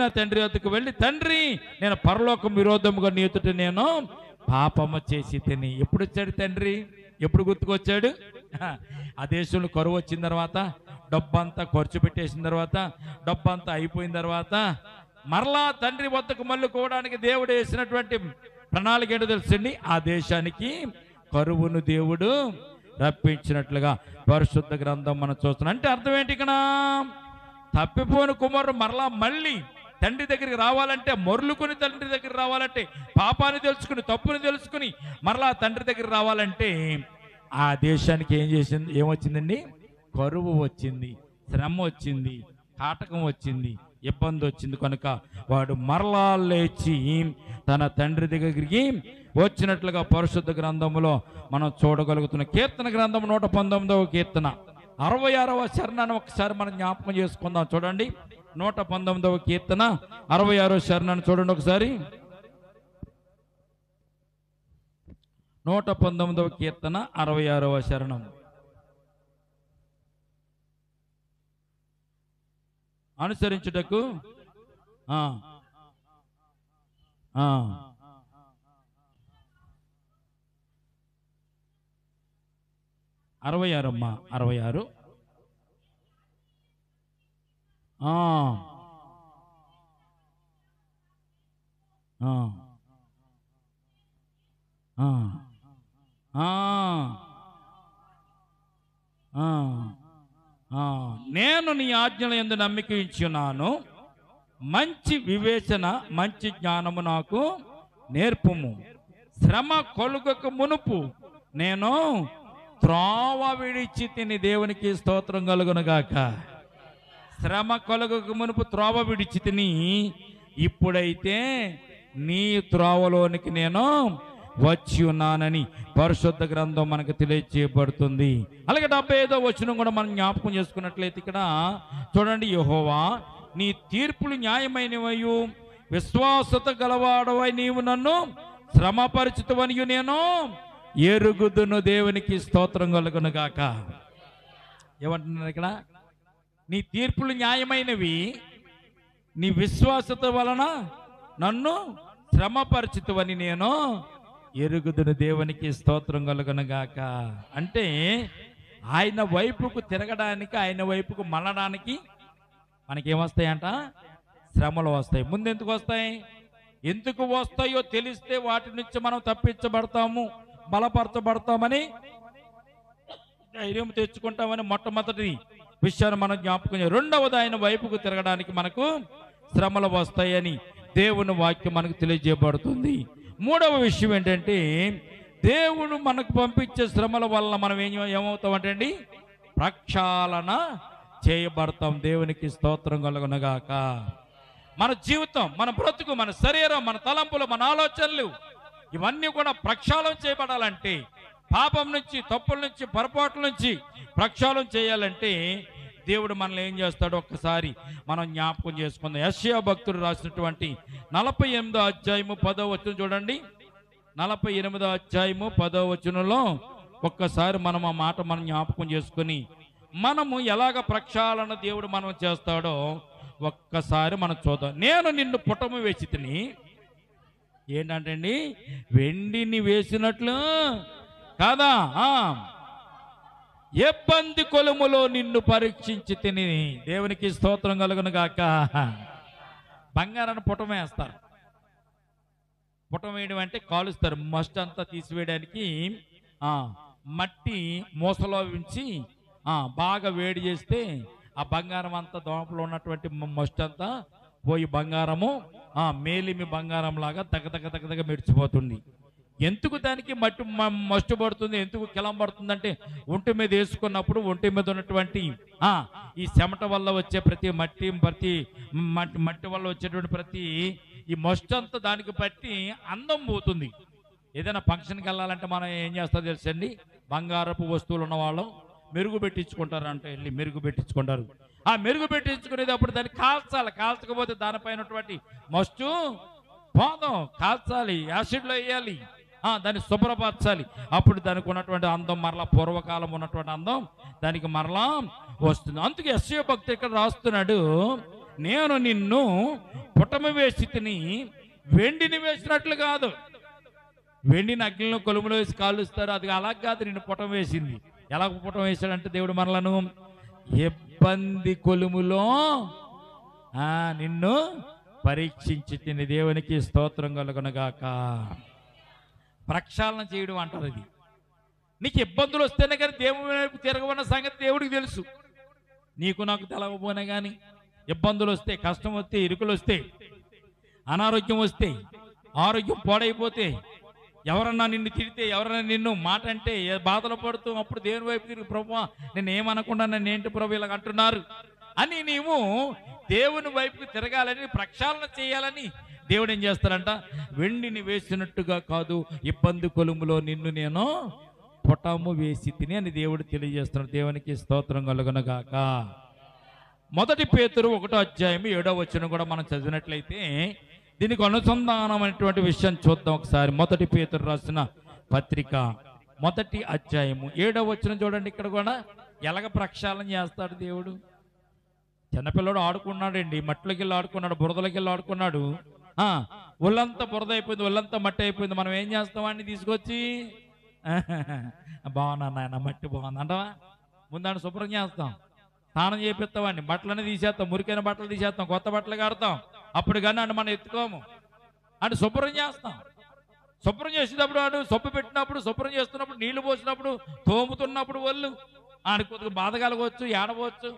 నా తండ్రి వద్దకు వెళ్ళి, తండ్రి, నేను పరలోకం విరోధముగా నీ ఎదుట నేను పాపము చేసి తిని. ఎప్పుడు వచ్చాడు తండ్రి? ఎప్పుడు గుర్తుకొచ్చాడు? ఆ దేశంలో కరువు వచ్చిన తర్వాత, డబ్బంతా ఖర్చు పెట్టేసిన తర్వాత, డబ్బంతా అయిపోయిన తర్వాత మరలా తండ్రి వద్దకు మళ్ళుకోవడానికి దేవుడు వేసినటువంటి ప్రణాళిక ఏంటో తెలుసండి. ఆ దేశానికి కరువును దేవుడు రప్పించినట్లుగా పరిశుద్ధ గ్రంథం మనం చూస్తున్నాం. అంటే అర్థం ఏంటి? ఇక్కడ తప్పిపోయిన కుమారుడు మరలా మళ్ళీ తండ్రి దగ్గరికి రావాలంటే, మొర్లుకొని తండ్రి దగ్గర రావాలంటే, పాపాన్ని తెలుసుకుని తప్పుని తెలుసుకుని మరలా తండ్రి దగ్గర రావాలంటే ఆ దేశానికి ఏమొచ్చిందండి? కరువు వచ్చింది, శ్రమ వచ్చింది, కాటకం వచ్చింది, ఇబ్బంది వచ్చింది. కనుక వాడు మరలా లేచి తన తండ్రి దగ్గరికి వచ్చినట్లుగా పరిశుద్ధ గ్రంథంలో మనం చూడగలుగుతున్న కీర్తన గ్రంథం 119వ కీర్తన 66వ శరణాన్ని ఒకసారి మనం జ్ఞాపకం చేసుకుందాం. చూడండి, 119వ కీర్తన 66వ శరణాన్ని చూడండి ఒకసారి. 119వ కీర్తన 66వ శరణం. అనుసరించుటకు 66 అమ్మా, 66. నేను నీ ఆజ్ఞల యందు నమ్మిక ఉంచున్నాను, మంచి వివేచన మంచి జ్ఞానము నాకు నేర్పుము. శ్రమ కొలుగక మునుపు నేను త్రోవ విడిచి తిని. దేవునికి స్తోత్రం కలుగునుగాక. శ్రమ కొలుగక మునుపు త్రోవ విడిచి తిని, ఇప్పుడైతే నీ త్రోవలోనికి నేను వచ్చి ఉన్నానని పరిశుద్ధ గ్రంథం మనకు తెలియజేయబడుతుంది. అలాగే 75వ వచనం కూడా మనం జ్ఞాపకం చేసుకున్నట్లయితే ఇక్కడ చూడండి, యెహోవా నీ తీర్పులు న్యాయమైనవయు విశ్వాసత గలవాడవై నీవు నన్ను శ్రమపరిచితవనియు నేను ఎరుగుదును. దేవునికి స్తోత్రం కలుగును గాక. ఏమంటున్నారు ఇక్కడ? నీ తీర్పులు న్యాయమైనవి, నీ విశ్వాసత వలన నన్ను శ్రమపరిచితవని నేను ఎరుగుదును. దేవునికి స్తోత్రం కలుగును గాక. అంటే ఆయన వైపుకు తిరగడానికి, ఆయన వైపుకు మళ్ళడానికి మనకేమొస్తాయంట? శ్రమలు వస్తాయి. ముందెందుకు వస్తాయి? ఎందుకు వస్తాయో తెలిస్తే వాటి నుంచి మనం తప్పించబడతాము, బలపరచబడతామని ధైర్యం తెచ్చుకుంటామని మొట్టమొదటి విషయాన్ని మనం జ్ఞాపకం. రెండవది, ఆయన వైపుకు తిరగడానికి మనకు శ్రమలు వస్తాయని దేవుని వాక్యం మనకు తెలియజేయబడుతుంది. మూడవ విషయం ఏంటంటే, దేవుడు మనకు పంపించే శ్రమల వల్ల మనం ఏమవుతామంటే అండి, ప్రక్షాళన చేయబడతాం. దేవునికి స్తోత్రం కలుగునుగాక. మన జీవితం, మన బ్రతుకు, మన శరీరం, మన తలంపులు, మన ఆలోచనలు ఇవన్నీ కూడా ప్రక్షాళన చేయబడాలంటే, పాపం నుంచి, తప్పుల నుంచి, పొరపాట్ల నుంచి ప్రక్షాళన చేయాలంటే దేవుడు మనల్ని ఏం చేస్తాడో ఒక్కసారి మనం జ్ఞాపకం చేసుకుందాం. యెషయా భక్తుడు రాసినటువంటి 48వ అధ్యాయము 10వ వచనం చూడండి. 48వ అధ్యాయము 10వ వచనంలో ఒక్కసారి మనం ఆ మాట మనం జ్ఞాపకం చేసుకుని మనము ఎలాగ ప్రక్షాళన దేవుడు మనం చేస్తాడో ఒక్కసారి మనం చూద్దాం. నేను నిన్ను పుటము వేసి తిని, ఏంటంటే అండి, వెండిని వేసినట్లు కాదా, ఇబ్బంది కొలుములో నిన్ను పరీక్షించి తిని. దేవునికి స్తోత్రం కలుగును గాక. బంగారాన్ని పుటం వేస్తారు. పుటం వేయడం అంటే కాలుస్తారు. మస్ట్ అంతా తీసివేయడానికి మట్టి మూసలో ఉంచి బాగా వేడి చేస్తే ఆ బంగారం అంతా దోమలో ఉన్నటువంటి మస్ట్ అంతా పోయి బంగారము మేలిమి బంగారం లాగా తగ్గ మెరిచిపోతుంది. ఎందుకు దానికి మస్టు పడుతుంది, ఎందుకు కిలం పడుతుంది అంటే ఒంటి మీద వేసుకున్నప్పుడు ఒంటి మీద ఉన్నటువంటి ఈ చెమట వల్ల వచ్చే ప్రతి మట్టి వల్ల వచ్చేటువంటి ప్రతి ఈ మస్టు అంతా దానికి పట్టి అందం పోతుంది. ఏదైనా ఫంక్షన్కి వెళ్ళాలంటే మనం ఏం చేస్తారో తెలుసండి, బంగారపు వస్తువులు ఉన్న వాళ్ళు మెరుగు పెట్టించుకుంటారు అంటే వెళ్ళి మెరుగు పెట్టించుకుంటారు. ఆ మెరుగు పెట్టించుకునేటప్పుడు దాన్ని కాల్చాలి, కాల్చకపోతే దానిపైన మస్టు పోదాం, కాల్చాలి, యాసిడ్లో వేయాలి, దాన్ని శుభ్రపరచాలి. అప్పుడు దానికి ఉన్నటువంటి అందం మరలా పూర్వకాలం ఉన్నటువంటి అందం దానికి మరలా వస్తుంది. అందుకే యెషయా భక్తుడు ఇక్కడ రాస్తున్నాడు, నేను నిన్ను పుటమి వేసి తిని వెండిని వేసినట్లు కాదు. వెండిని అగ్నిలో కొలుములో వేసి కాలుస్తారు, అది అలా కాదు, నిన్ను పుటం వేసింది. ఎలా పుటం వేశాడంటే దేవుడు మరలను ఇబ్బంది కొలుములో నిన్ను పరీక్షించి తిని. దేవునికి స్తోత్రం కలుగునగాక. ప్రక్షాళన చేయడం అంటారు. అది నీకు ఇబ్బందులు వస్తేనే కానీ దేవుని వైపు తిరగవన్న సంగతి దేవుడికి తెలుసు. నీకు నాకు తెలవపోయినా కానీ ఇబ్బందులు వస్తే, కష్టం వస్తే, ఇరుకులు వస్తే, అనారోగ్యం వస్తే, ఆరోగ్యం పాడైపోతే, ఎవరన్నా నిన్ను తిడితే, ఎవరన్నా నిన్ను మాట అంటే బాధలు పడుతూ అప్పుడు దేవుని వైపు తిరిగి, ప్రభువా నేను ఏమనకుండా నన్ను ఏంటి ప్రభు ఇలా అంటున్నారు అని నీవు దేవుని వైపుకి తిరగాలని, ప్రక్షాళన చేయాలని దేవుడు ఏం చేస్తారంట, వెండిని వేసినట్టుగా కాదు, ఇబ్బంది కొలుములో నిన్ను నేను పుటము వేసి తిని అని దేవుడు తెలియజేస్తున్నాడు. దేవునికి స్తోత్రం కలుగునగాక. 1 పేతురు 1:7 కూడా మనం చదివినట్లయితే దీనికి అనుసంధానమైనటువంటి విషయం చూద్దాం ఒకసారి. 1 పేతురు రాసిన పత్రిక 1:7 చూడండి. ఇక్కడ కూడా ఎలాగ ప్రక్షాళన చేస్తాడు దేవుడు. చిన్నపిల్లడు ఆడుకున్నాడండి, మట్టిలోకి వెళ్ళి ఆడుకున్నాడు, బురదలోకి వెళ్ళి ఆడుకున్నాడు. ఒళ్ళంతా బురద అయిపోయింది, ఒళ్ళంతా మట్టి అయిపోయింది. మనం ఏం చేస్తాం వాడిని తీసుకొచ్చి, బాగున్నా నాయన మట్టి బాగుంది అంటవా, ముందాన్ని శుభ్రం చేస్తాం, స్నానం చేపిస్తామండి, బట్టలన్నీ తీసేస్తాం, మురికైన బట్టలు తీసేస్తాం, కొత్త బట్టలు కడతాం. అప్పుడు కానీ అంటే మనం ఎత్తుకోము అంటే శుభ్రం చేస్తాం. శుభ్రం చేసేటప్పుడు వాడు సొప్పు పెట్టినప్పుడు, శుభ్రం చేస్తున్నప్పుడు, నీళ్లు పోసినప్పుడు, తోముతున్నప్పుడు వాళ్ళు ఆడికి కొద్దిగా బాధ కలగవచ్చు, ఏడవచ్చు.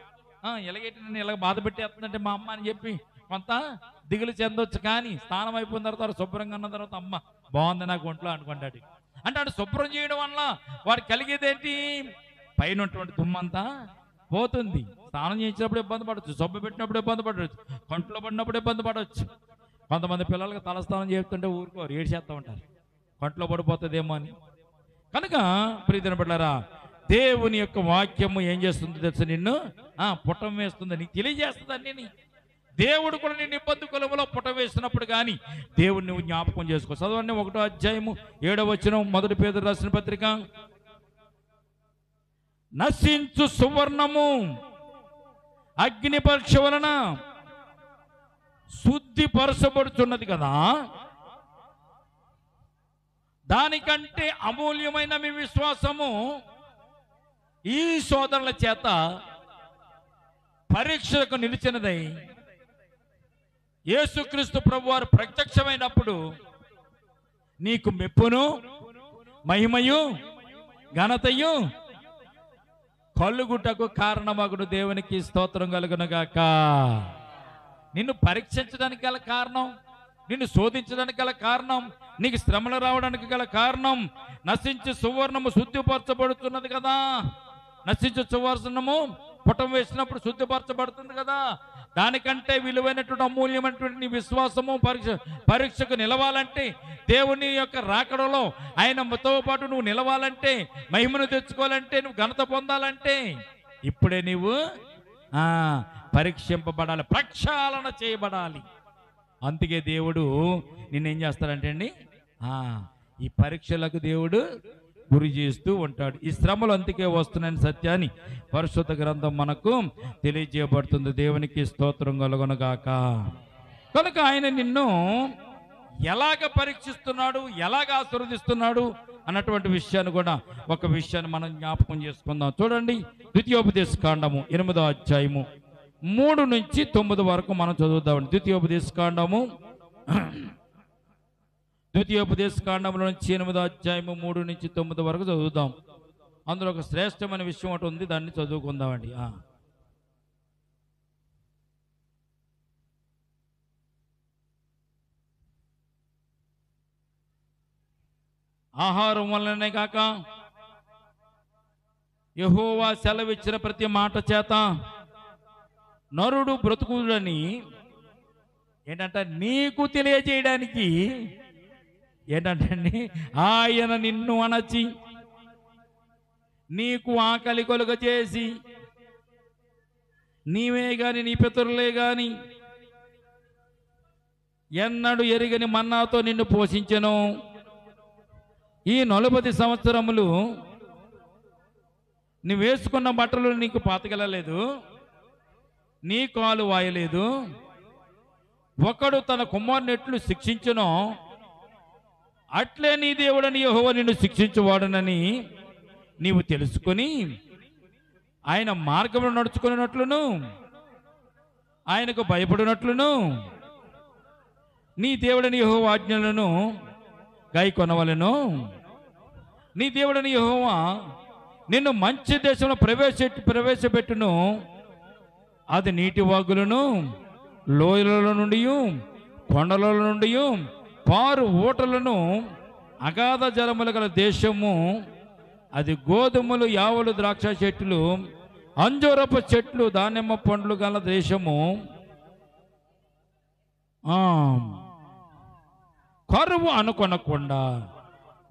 ఇలాగేటి నన్ను ఇలాగ బాధ పెట్టేస్తుందంటే మా అమ్మ అని చెప్పి కొంత దిగులు చెందొచ్చు. కానీ స్నానం అయిపోయిన తర్వాత శుభ్రంగా అన్న తర్వాత అమ్మ బాగుంది నాకు ఒంట్లో అనుకుంటాడు. అంటే వాడు శుభ్రం చేయడం వల్ల వాడు కలిగేదేంటి, పైన ఉన్నటువంటి దుమ్మంతా పోతుంది. స్నానం చేసినప్పుడు ఇబ్బంది పడవచ్చు, సబ్బు పెట్టినప్పుడు ఇబ్బంది పడవచ్చు, కంట్లో పడినప్పుడు ఇబ్బంది పడవచ్చు. కొంతమంది పిల్లలకి తలస్నానం చేస్తుంటే ఊరుకోరు, ఏడ్చేస్తూ ఉంటారు, కంట్లో పడిపోతుందేమో అని. కనుక ప్రియమైన బిడ్డలారా, దేవుని యొక్క వాక్యము ఏం చేస్తుంది తెలుసు, నిన్ను పుటం వేస్తుంది, నీకు తెలియజేస్తుంది అన్ని. దేవుడు కూడా నిన్ను ఇబ్బంది కొలుములో పుటం వేసినప్పుడు కానీ దేవుడు నువ్వు జ్ఞాపకం చేసుకో. చదవండి 1:7 1 పేతురు రాసిన పత్రిక. నశించు సువర్ణము అగ్ని పరీక్ష వలన శుద్ధిపరచబడుతున్నది కదా, దానికంటే అమూల్యమైన మీ విశ్వాసము ఈ సోదరుల చేత పరీక్షకు నిలిచినదై యేసుక్రీస్తు ప్రభువారు ప్రత్యక్షమైనప్పుడు నీకు మెప్పును, మహిమయు, ఘనతయు కలుగుటకు కారణమగును. దేవునికి స్తోత్రం కలుగునుగాక. నిన్ను పరీక్షించడానికి గల కారణం, నిన్ను శోధించడానికి గల కారణం, నీకు శ్రమలు రావడానికి గల కారణం, నశించు సువర్ణము శుద్ధిపరచబడుతున్నది కదా. నశించు సువర్ణము పుటం వేసినప్పుడు శుద్ధిపరచబడుతుంది కదా. దానికంటే విలువైనటువంటి అమూల్యమైనటువంటి నీ విశ్వాసము పరీక్షకు నిలవాలంటే, దేవుని యొక్క రాకడలో ఆయనతో పాటు నువ్వు నిలవాలంటే, మహిమను తెచ్చుకోవాలంటే, నువ్వు ఘనత పొందాలంటే ఇప్పుడే నీవు పరీక్షింపబడాలి, ప్రక్షాళన చేయబడాలి. అందుకే దేవుడు నిన్నేం చేస్తాడంటే అండి, ఈ పరీక్షలకు దేవుడు గురి చేస్తూ ఉంటాడు. ఈ శ్రమలు అందుకే వస్తున్నాయని సత్యాన్ని పరిశుద్ధ గ్రంథం మనకు తెలియజేయబడుతుంది. దేవునికి స్తోత్రం కలుగునుగాక. కనుక ఆయన నిన్ను ఎలాగ పరీక్షిస్తున్నాడు, ఎలాగ ఆశీర్వదిస్తున్నాడు అన్నటువంటి విషయాన్ని కూడా ఒక విషయాన్ని మనం జ్ఞాపకం చేసుకుందాం. చూడండి, ద్వితీయోపదేశ కాండము 8వ 3 నుంచి 9 వరకు మనం చదువుతామండి. ద్వితీయోపదేశ కాండము 8వ 3 నుంచి 9 వరకు చదువుదాం. అందులో ఒక శ్రేష్టమైన విషయం ఒకటి ఉంది, దాన్ని చదువుకుందామండి. ఆహారం వల్లనే కాక యెహోవా సెలవిచ్చిన ప్రతి మాట చేత నరుడు బ్రతుకులని ఏంటంటే నీకు తెలియజేయడానికి ఏంటంటే ఆయన నిన్ను అణచి నీకు ఆకలి కొలుగ చేసి నీవే గాని నీ పితరులే గాని ఎన్నడు ఎరిగని మన్నాతో నిన్ను పోషించెను. ఈ 40 సంవత్సరములు నువ్వు వేసుకున్న బట్టలు నీకు పాతకెళ్ళలేదు, నీ కాలు వాయలేదు. ఒకడు తన కుమారుని ఎట్లు శిక్షించునో అట్లే నీ దేవుడని యెహోవా నిన్ను శిక్షించువాడునని నీవు తెలుసుకొని ఆయన మార్గంలో నడుచుకున్నట్లును ఆయనకు భయపడినట్లును నీ దేవుడని యెహోవా ఆజ్ఞలను గైకొనవలెను. నీ దేవుడని యెహోవా నిన్ను మంచి దేశంలో ప్రవేశపెట్టును. అది నీటి వాగులను లోయల నుండి కొండల నుండి పారు ఊటలను అగాధ జలములు గల దేశము. అది గోధుమలు యావలు ద్రాక్ష చెట్లు అంజూరపు చెట్లు దానిమ్మ పండ్లు గల దేశము. కరువు అనుకొనకుండా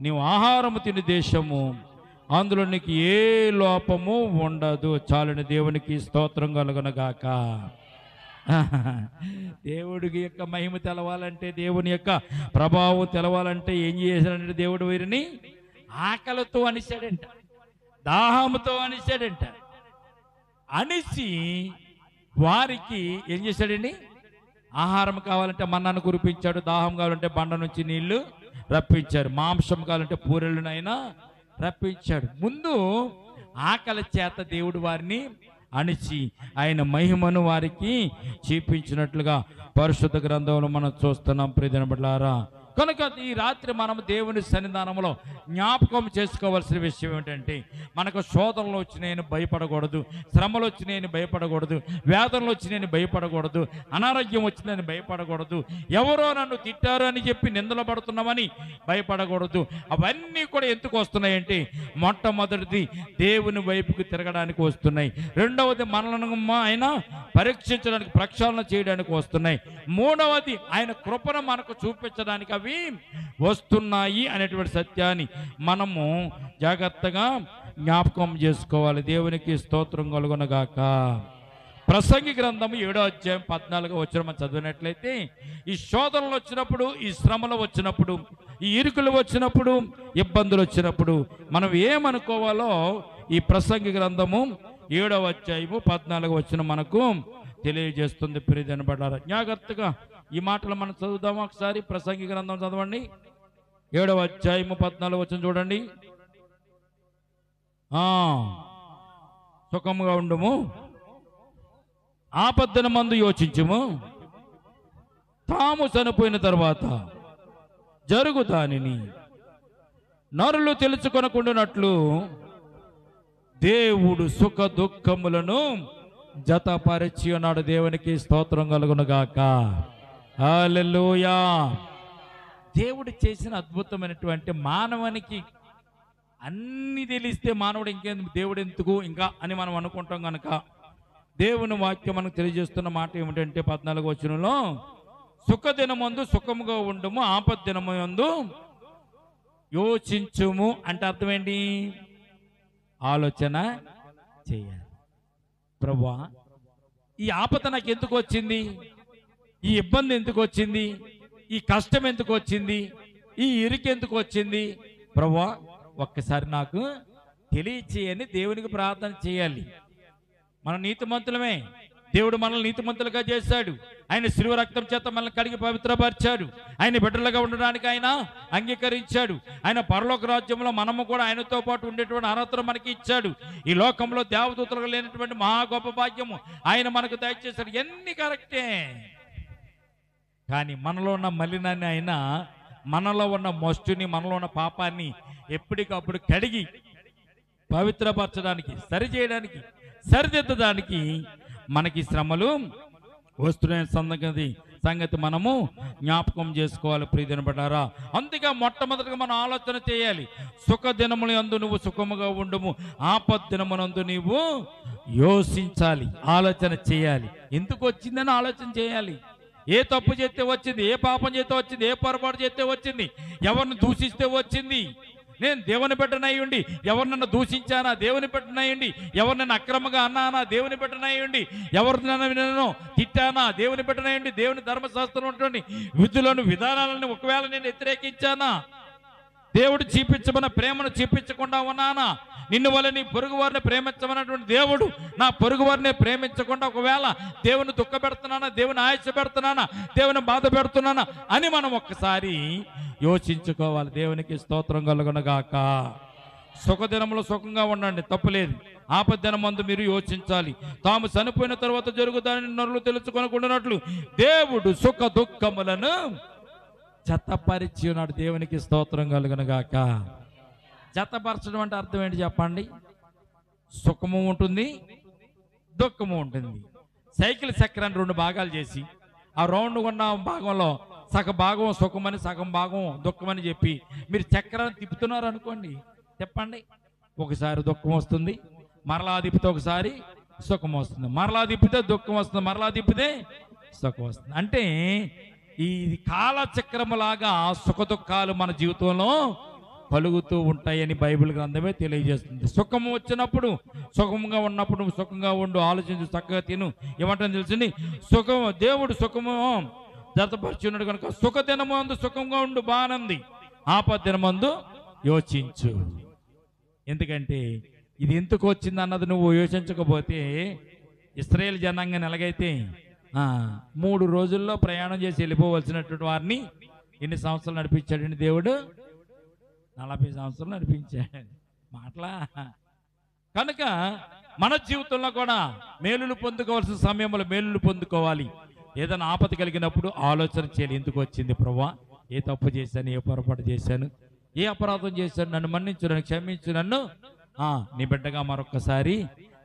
నీవు ఆహారము తిని దేశము, అందులో నీకు ఏ లోపము ఉండదు. చాలని దేవునికి స్తోత్రం కలుగునగాక. దేవుడికి యొక్క మహిమ తెలవాలంటే, దేవుని యొక్క ప్రభావం తెలవాలంటే ఏం చేశాడంటే దేవుడు వీరిని ఆకలితో అనిశాడంట, దాహంతో అనిశాడంట. అనిసి వారికి ఏం చేశాడండి? ఆహారం కావాలంటే మన్నాను కురిపించాడు, దాహం కావాలంటే బండ నుంచి నీళ్లు రప్పించాడు, మాంసం కావాలంటే పూరెళ్ళనైనా రప్పించాడు. ముందు ఆకలి చేత దేవుడు వారిని అణిచి ఆయన మహిమను వారికి చూపించినట్లుగా పరిశుద్ధ గ్రంథంలో మనం చూస్తున్నాం. ప్రియమైన బిడ్డలారా, కనుక ఈ రాత్రి మనం దేవుని సన్నిధానంలో జ్ఞాపకం చేసుకోవాల్సిన విషయం ఏంటంటే, మనకు శోధనలు వచ్చినాయని భయపడకూడదు, శ్రమలు వచ్చినాయని భయపడకూడదు, వేదనలు వచ్చినాయని భయపడకూడదు, అనారోగ్యం వచ్చిందని భయపడకూడదు, ఎవరో నన్ను తిట్టారు అని చెప్పి నిందలు పడుతున్నామని భయపడకూడదు. అవన్నీ కూడా ఎందుకు వస్తున్నాయంటే, మొట్టమొదటిది దేవుని వైపుకి తిరగడానికి వస్తున్నాయి, రెండవది మనలను ఆయన పరీక్షించడానికి ప్రక్షాళన చేయడానికి వస్తున్నాయి, మూడవది ఆయన కృపను మనకు చూపించడానికి అవి వస్తున్నాయి అనేటువంటి సత్యాన్ని మనము జాగ్రత్తగా జ్ఞాపకం చేసుకోవాలి. దేవునికి స్తోత్రం కలుగునగాక. ప్రసంగి గ్రంథము 7వ అధ్యాయం 14వ వచనం మనం చదివినట్లయితే, ఈ శోధనలు వచ్చినప్పుడు, ఈ శ్రమలు వచ్చినప్పుడు, ఈ ఇరుకులు వచ్చినప్పుడు, ఇబ్బందులు వచ్చినప్పుడు మనం ఏమనుకోవాలో ఈ ప్రసంగి గ్రంథము 7వ అధ్యాయము 14వ వచనం మనకు తెలియజేస్తుంది. ప్రియమైన బిడ్డలారా, జాగ్రత్తగా ఈ మాటలు మనం చదువుదాము. ఒకసారి ప్రసంగి గ్రంథం చదవండి, 7వ అధ్యాయము 14వ వచనం చూడండి. సుఖముగా ఉండుము, ఆపద్దన మందు యోచించుము, తాము చనిపోయిన తర్వాత జరుగు దానిని నరులు తెలుసుకొనకుండానట్లు దేవుడు సుఖ దుఃఖములను జతపరిచి ఉన్నాడు. దేవునికి స్తోత్రం కలుగునుగాక. హల్లెలూయా. దేవుడు చేసిన అద్భుతమైనటువంటి, మానవానికి అన్ని తెలిస్తే మానవుడు ఇంకేందుకు, దేవుడు ఎందుకు ఇంకా అని మనం అనుకుంటాం కనుక దేవుని వాక్యం మనకు తెలియజేస్తున్న మాట ఏమిటంటే 14వ వచనంలో, సుఖదినమందు సుఖముగా ఉండుము, ఆపద్దినమందు యోచించుము అంటే అర్థం ఏంటి? ఆలోచన చేయాలి. ప్రభువా, ఈ ఆపద నాకు ఎందుకు వచ్చింది? ఈ ఇబ్బంది ఎందుకు వచ్చింది? ఈ కష్టం ఎందుకు వచ్చింది? ఈ ఇరుకు ఎందుకు వచ్చింది? ప్రభువా, ఒక్కసారి నాకు తెలియచేయని దేవునికి ప్రార్థన చేయాలి. మనం నీతిమంతులమే, దేవుడు మనల్ని నీతిమంతులుగా చేశాడు, ఆయన శిలువ రక్తం చేత మనల్ని కడిగి పవిత్రపరిచాడు, ఆయన బిడ్డలుగా ఉండడానికి ఆయన అంగీకరించాడు, ఆయన పరలోక రాజ్యంలో మనము కూడా ఆయనతో పాటు ఉండేటువంటి అర్హతను మనకి ఇచ్చాడు, ఈ లోకంలో దేవదూతలకు లేనటువంటి మహా గొప్ప భాగ్యము ఆయన మనకు దయచేశాడు. ఎన్ని కరెక్టే, కానీ మనలో ఉన్న మలినాన్ని ఆయన, మనలో ఉన్న మొస్టుని, మనలో ఉన్న పాపాన్ని ఎప్పటికప్పుడు కడిగి పవిత్రపరచడానికి, సరిచేయడానికి, సరిదిద్దడానికి మనకి శ్రమలు వస్తున్నాయి సంగతి సంగతి మనము జ్ఞాపకం చేసుకోవాలి ప్రియదిన బిడ్డారా. అందుకే మొట్టమొదటిగా మనం ఆలోచన చేయాలి. సుఖ దినముల యందు నువ్వు సుఖముగా ఉండుము, ఆపద్దినమునందు నీవు యోచించాలి, ఆలోచన చేయాలి. ఎందుకు వచ్చిందని ఆలోచన చేయాలి. ఏ తప్పు చేస్తే వచ్చింది, ఏ పాపం చేస్తే వచ్చింది, ఏ పొరపాటు చేస్తే వచ్చింది, ఎవరిని దూషిస్తే వచ్చింది. నేను దేవుని బిడ్డనయ్యుండి ఎవరు నన్ను దూషించానా, దేవుని బిడ్డనయ్యుండి ఎవరు నన్ను అక్రమంగా అన్నానా, దేవుని బిడ్డనయ్యుండి ఎవరు నన్ను తిట్టానా, దేవుని బిడ్డనయ్యుండి దేవుని ధర్మశాస్త్రం ఉన్నటువంటి విధులను విధానాలను ఒకవేళ నేను వ్యతిరేకించానా, దేవుడు చూపించమన్న ప్రేమను చూపించకుండా ఉన్నానా, నిన్ను వల్ల నీ పొరుగు వారిని ప్రేమించమన్నటువంటి దేవుడు నా పొరుగు వారిని ప్రేమించకుండా ఒకవేళ దేవుని దుఃఖ పెడుతున్నానా, దేవుని ఆయుష పెడుతున్నానా, దేవుని బాధ పెడుతున్నానా అని మనం ఒక్కసారి యోచించుకోవాలి. దేవునికి స్తోత్రం కలుగునగాక. సుఖదినములో సుఖంగా ఉండండి, తప్పులేదు. ఆపద్దినమందు మీరు యోచించాలి. తాము చనిపోయిన తర్వాత జరుగుతానని నరులు తెలుసుకొనకుండానట్లు దేవుడు సుఖ దుఃఖములను జతపరిచి ఉన్నాడు. దేవునికి స్తోత్రం కలుగునగాక. జతపరచడం అంటే అర్థం ఏంటి చెప్పండి? సుఖము ఉంటుంది, దుఃఖము ఉంటుంది. సైకిల్ చక్రాన్ని 2 భాగాలు చేసి ఆ రౌండ్ ఉన్న భాగంలో సగ భాగం సుఖమని సగం భాగం దుఃఖమని చెప్పి మీరు చక్రాన్ని తిప్పుతున్నారు అనుకోండి, చెప్పండి, ఒకసారి దుఃఖం వస్తుంది, మరలా తిప్పితే ఒకసారి సుఖం వస్తుంది, మరలా తిప్పితే దుఃఖం వస్తుంది, మరలా తిప్పితే సుఖం వస్తుంది. అంటే ఈ కాలచక్రములాగా సుఖ దుఃఖాలు మన జీవితంలో కలుగుతూ ఉంటాయని బైబిల్ గ్రంథమే తెలియజేస్తుంది. సుఖము వచ్చినప్పుడు సుఖంగా ఉన్నప్పుడు సుఖంగా ఉండు, ఆలోచించు, చక్కగా తిను, ఏమంటారు తెలిసింది, సుఖం దేవుడు సుఖము జతపరిచున్నాడు కనుక సుఖదినము అందు సుఖంగా ఉండు, బానంది, ఆపద్దినమందు యోచించు. ఎందుకంటే ఇది ఎందుకు వచ్చింది అన్నది నువ్వు యోచించకపోతే ఇశ్రాయేలు జనాంగాన్ని ఎలాగైతే 3 రోజుల్లో ప్రయాణం చేసి వెళ్ళిపోవలసినటువంటి వారిని ఎన్ని సంవత్సరాలు నడిపించాడండి దేవుడు? 40 సంవత్సరాలు నడిపించాడు. మాటలా. కనుక మన జీవితంలో కూడా మేలులు పొందుకోవాల్సిన సమయంలో మేలులు పొందుకోవాలి. ఏదైనా ఆపద కలిగినప్పుడు ఆలోచన చేయాలి, ఎందుకు వచ్చింది ప్రభువా, ఏ తప్పు చేశాను, ఏ పొరపాటు చేశాను, ఏ అపరాధం చేశాను, నన్ను మన్నించు, నన్ను క్షమించు, నన్ను నీ బిడ్డగా మరొక్కసారి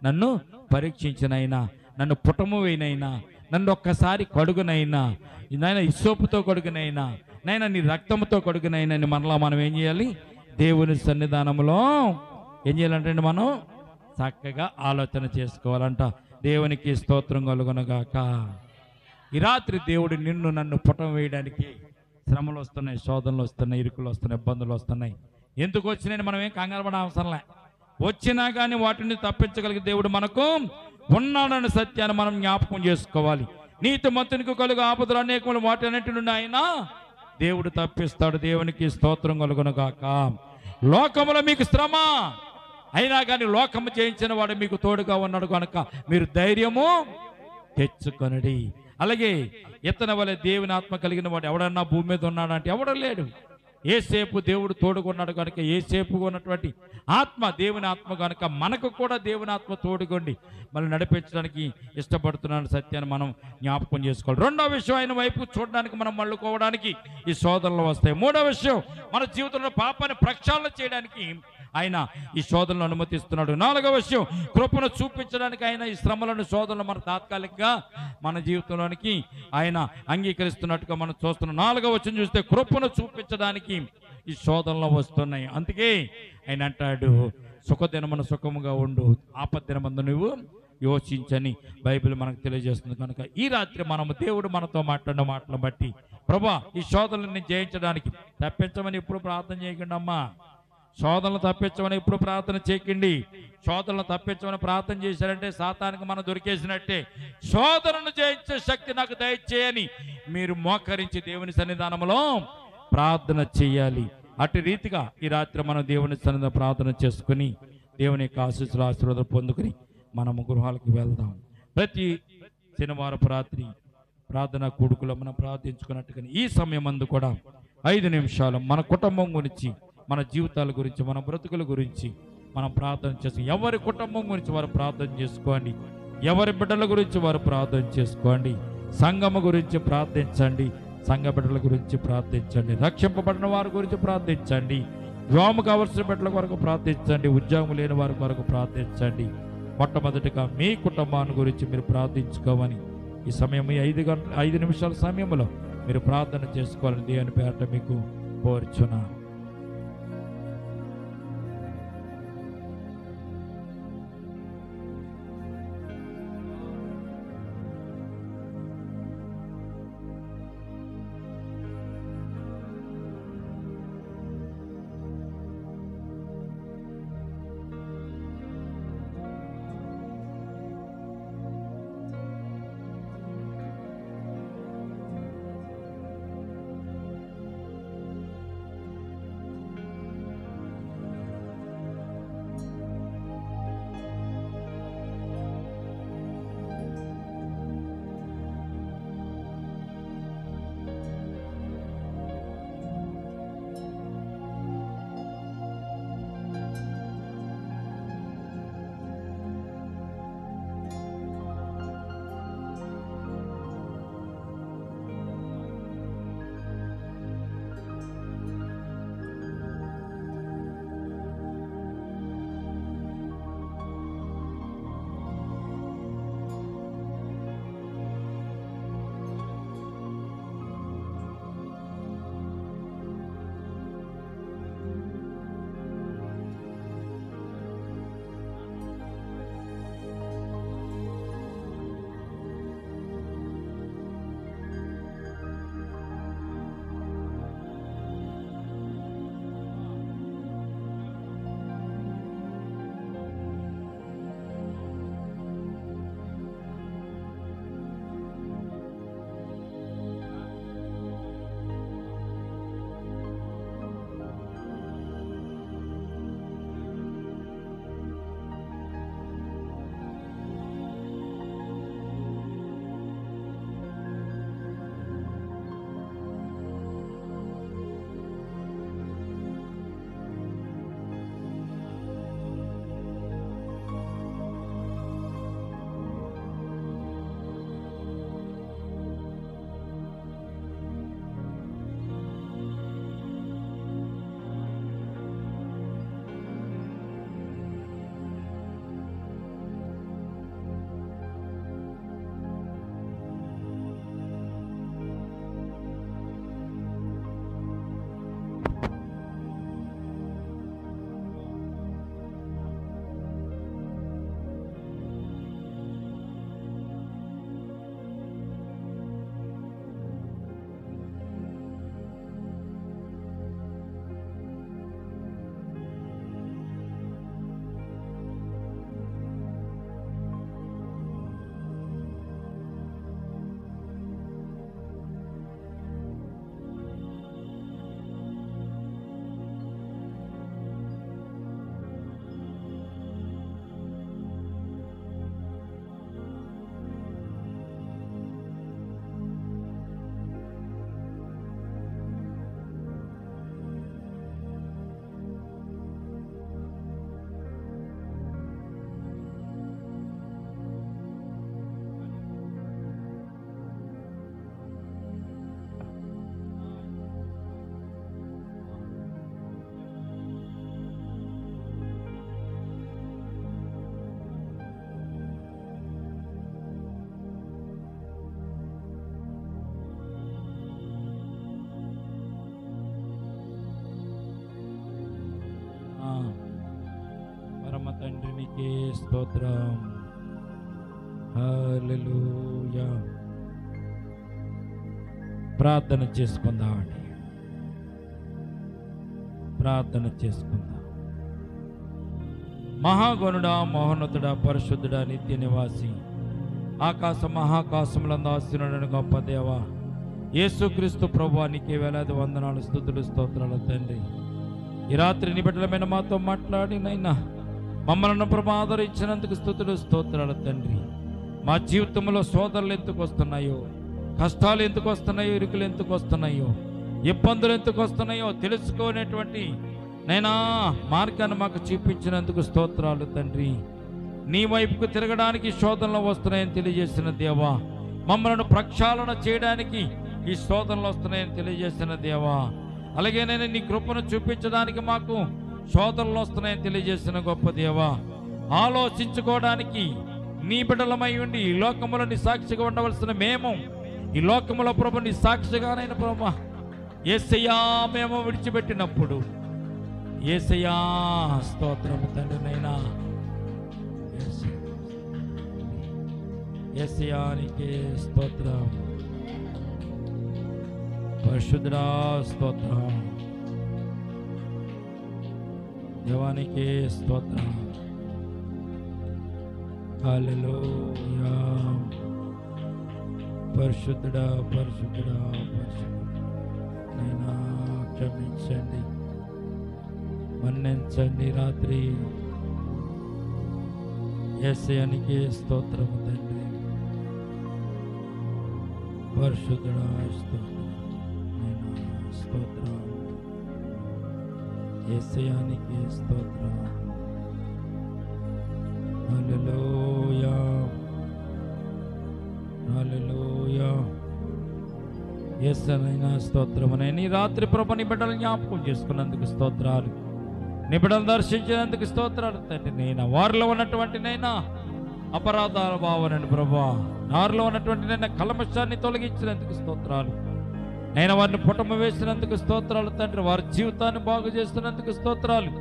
నన్ను పరీక్షించినైనా, నన్ను పుటము వేయనైనా, నన్ను ఒక్కసారి కడుగునైనా, నైనా ఇసోపుతో కడుగునైనా, నైనా నీ రక్తంతో కడుగునైనా మనలా మనం ఏం చేయాలి? దేవుని సన్నిధానంలో ఏం చేయాలంటే మనం చక్కగా ఆలోచన చేసుకోవాలంట. దేవునికి స్తోత్రం కలుగునగాక. ఈ రాత్రి దేవుడు నిన్ను నన్ను పుటం వేయడానికి శ్రమలు వస్తున్నాయి, శోధనలు వస్తున్నాయి, ఇరుకులు వస్తున్నాయి, ఇబ్బందులు వస్తున్నాయి. ఎందుకు వచ్చినాయని మనం ఏం కంగారు పడే అవసరంలే. వచ్చినా కానీ వాటిని తప్పించగలిగే దేవుడు మనకు ఉన్నాడని సత్యాన్ని మనం జ్ఞాపకం చేసుకోవాలి. నీతిమంతునికి కలుగు ఆపదలు అనేకములు, వాటి అన్నిటి నుండి ఆయన దేవుడు తప్పిస్తాడు. దేవునికి స్తోత్రం కలుగునగాక. లోకములో మీకు శ్రమ అయినా కానీ లోకము జయించిన వాడు మీకు తోడుగా ఉన్నాడు కనుక మీరు ధైర్యము తెచ్చుకొనడి. అలాగే ఇతని వలె దేవుని ఆత్మ కలిగిన వాడు ఎవడన్నా భూమి మీద ఉన్నాడంటే ఎవడ లేడు. ఏసేపు దేవుడు తోడుకున్నాడు కనుక ఏసేపు ఉన్నటువంటి ఆత్మ దేవుని ఆత్మ కనుక మనకు కూడా దేవుని ఆత్మ తోడుకోండి మళ్ళీ నడిపించడానికి ఇష్టపడుతున్నాను సత్యాన్ని మనం జ్ఞాపకం చేసుకోవాలి. రెండో విషయం, ఆయన వైపు చూడడానికి మనం మళ్ళుకోవడానికి ఈ శోధనలు వస్తాయి. మూడో విషయం, మన జీవితంలో పాపాన్ని ప్రక్షాళన చేయడానికి ఆయన ఈ శోధనలు అనుమతిస్తున్నాడు. నాలుగో విషయం, కృపను చూపించడానికి ఆయన ఈ శ్రమలను శోధనలు మన తాత్కాలికంగా మన జీవితంలోనికి ఆయన అంగీకరిస్తున్నట్టుగా మనం చూస్తున్నాం. నాలుగో వచనం చూస్తే కృపను చూపించడానికి ఈ శోధనలు వస్తున్నాయి. అందుకే ఆయన అంటాడు, సుఖదినమున సుఖముగా ఉండు, ఆపద్దినమందు నువ్వు యోచించని బైబిల్ మనకు తెలియజేస్తుంది. కనుక ఈ రాత్రి మనము దేవుడు మనతో మాట్లాడిన మాటలను బట్టి ప్రభా ఈ శోధనలను జయించడానికి తప్పించమని ఎప్పుడు ప్రార్థన చేయకండి అమ్మా. శోధనలు తప్పించమని ఎప్పుడు ప్రార్థన చేయకండి. శోధనలు తప్పించమని ప్రార్థన చేశారంటే సాతానికి మనం దొరికేసినట్టే. శోధనను జయించే శక్తి నాకు దయచేయని మీరు మోకరించి దేవుని సన్నిధానంలో ప్రార్థన చేయాలి. అటు రీతిగా ఈ రాత్రి మనం దేవుని సన్నిధిలో ప్రార్థన చేసుకుని దేవుని యొక్క ఆశీర్వాదం పొందుకుని మనము గృహాలకు వెళ్దాం. ప్రతి శనివారపు రాత్రి ప్రార్థన కూడుకులో మనం ప్రార్థించుకున్నట్టుగా ఈ సమయం అందు కూడా 5 నిమిషాలు మన కుటుంబం గురించి, మన జీవితాల గురించి, మన బ్రతుకుల గురించి మనం ప్రార్థన చేస్తాం. ఎవరి కుటుంబం గురించి వారు ప్రార్థన చేసుకోండి, ఎవరి బిడ్డల గురించి వారు ప్రార్థన చేసుకోండి, సంఘము గురించి ప్రార్థించండి, సంఘ బిడ్డల గురించి ప్రార్థించండి, రక్షింపబడిన వారి గురించి ప్రార్థించండి, వివాహము కావలసిన బిడ్డల కొరకు ప్రార్థించండి, ఉద్యోగం లేని వారి కొరకు ప్రార్థించండి. మొట్టమొదటిగా మీ కుటుంబాన్ని గురించి మీరు ప్రార్థించుకోమని ఈ సమయం ఈ 5 నిమిషాల సమయంలో మీరు ప్రార్థన చేసుకోవాలని దేవుని పేరట మీకు కోరుచున్నాను. పరమ తండ్రి నీకే స్తోత్రం. హల్లెలూయా. ప్రార్థన చేసుకుందామండి, ప్రార్థన చేసుకుందాం. మహాగణుడా, మహోన్నతుడా, పరిశుద్ధుడా, నిత్య నివాసి, ఆకాశ మహాకాశములందు ఆశీనుడైన గొప్ప దేవ యేసుక్రీస్తు ప్రభువా, నీకే వేలాది వందనాలు, స్తుతులు, స్తోత్రాలు తండ్రి. ఈ రాత్రి నీ బిడ్డలమైన మాతో మాట్లాడి నైనా మమ్మల్ని ఆదరించినందుకు స్తుతులు, స్తోత్రాలు తండ్రి. మా జీవితంలో శోధనలు ఎందుకు వస్తున్నాయో, కష్టాలు ఎందుకు వస్తున్నాయో, ఇరుకులు ఎందుకు వస్తున్నాయో, ఇబ్బందులు ఎందుకు వస్తున్నాయో తెలుసుకోనేటువంటి నైనా మార్గాన్ని మాకు చూపించినందుకు స్తోత్రాలు తండ్రి. నీ వైపుకు తిరగడానికి శోధనలు వస్తున్నాయని తెలియజేసిన దేవా, మమ్మల్ని ప్రక్షాళన చేయడానికి ఈ శోధనలు వస్తున్నాయని తెలియజేసిన దేవా, అలాగే నేను నీ కృపను చూపించడానికి మాకు శోధనలు వస్తున్నాయని తెలియజేసిన గొప్ప దేవా, ఆలోచించుకోవడానికి నీ బిడ్డలమై ఉండి ఈ లోకములో నీ సాక్షిగా ఉండవలసిన మేము ఈ లోకములో ప్రభు నీ సాక్షిగానైనా ప్రభు యేసయ్యా మేము విడిచిపెట్టినప్పుడు యేసయ్యా స్తోత్రము తండ్రినైనా యేసయ్యానికి స్తోత్రం, పరిశుద్ధుడా స్తోత్రం, దేవానికి స్తోత్రం. హల్లెలూయా. పరిశుద్ధుడా పరిశుద్ధుడా పరిశుద్ధుడా నైనా క్షమించండి, మన్నించండి. రాత్రి యేసయ్యానికి స్తోత్రము తండ్రి, పరిశుద్ధుడా స్తోత్రం, నైనా స్తోత్రం, యేసయ్యానికి స్తోత్రం. హల్లెలూయా హల్లెలూయా. యేసయ్యా స్తోత్రమునే. నీ రాత్రి ప్రభు నీ బిడ్డలు జ్ఞాపకం చేసుకున్నందుకు స్తోత్రాలు, నీ బిడ్డలు దర్శించినందుకు స్తోత్రాలు తండ్రి. నైనా వారిలో ఉన్నటువంటి నైనా అపరాధాల భావనని ప్రభా, వారిలో ఉన్నటువంటి నైనా కల్మషాన్ని తొలగించినందుకు స్తోత్రాలు. నేను వారిని పుటమ వేసినందుకు స్తోత్రాలు తండ్రి. వారి జీవితాన్ని బాగు చేస్తున్నందుకు స్తోత్రాలు.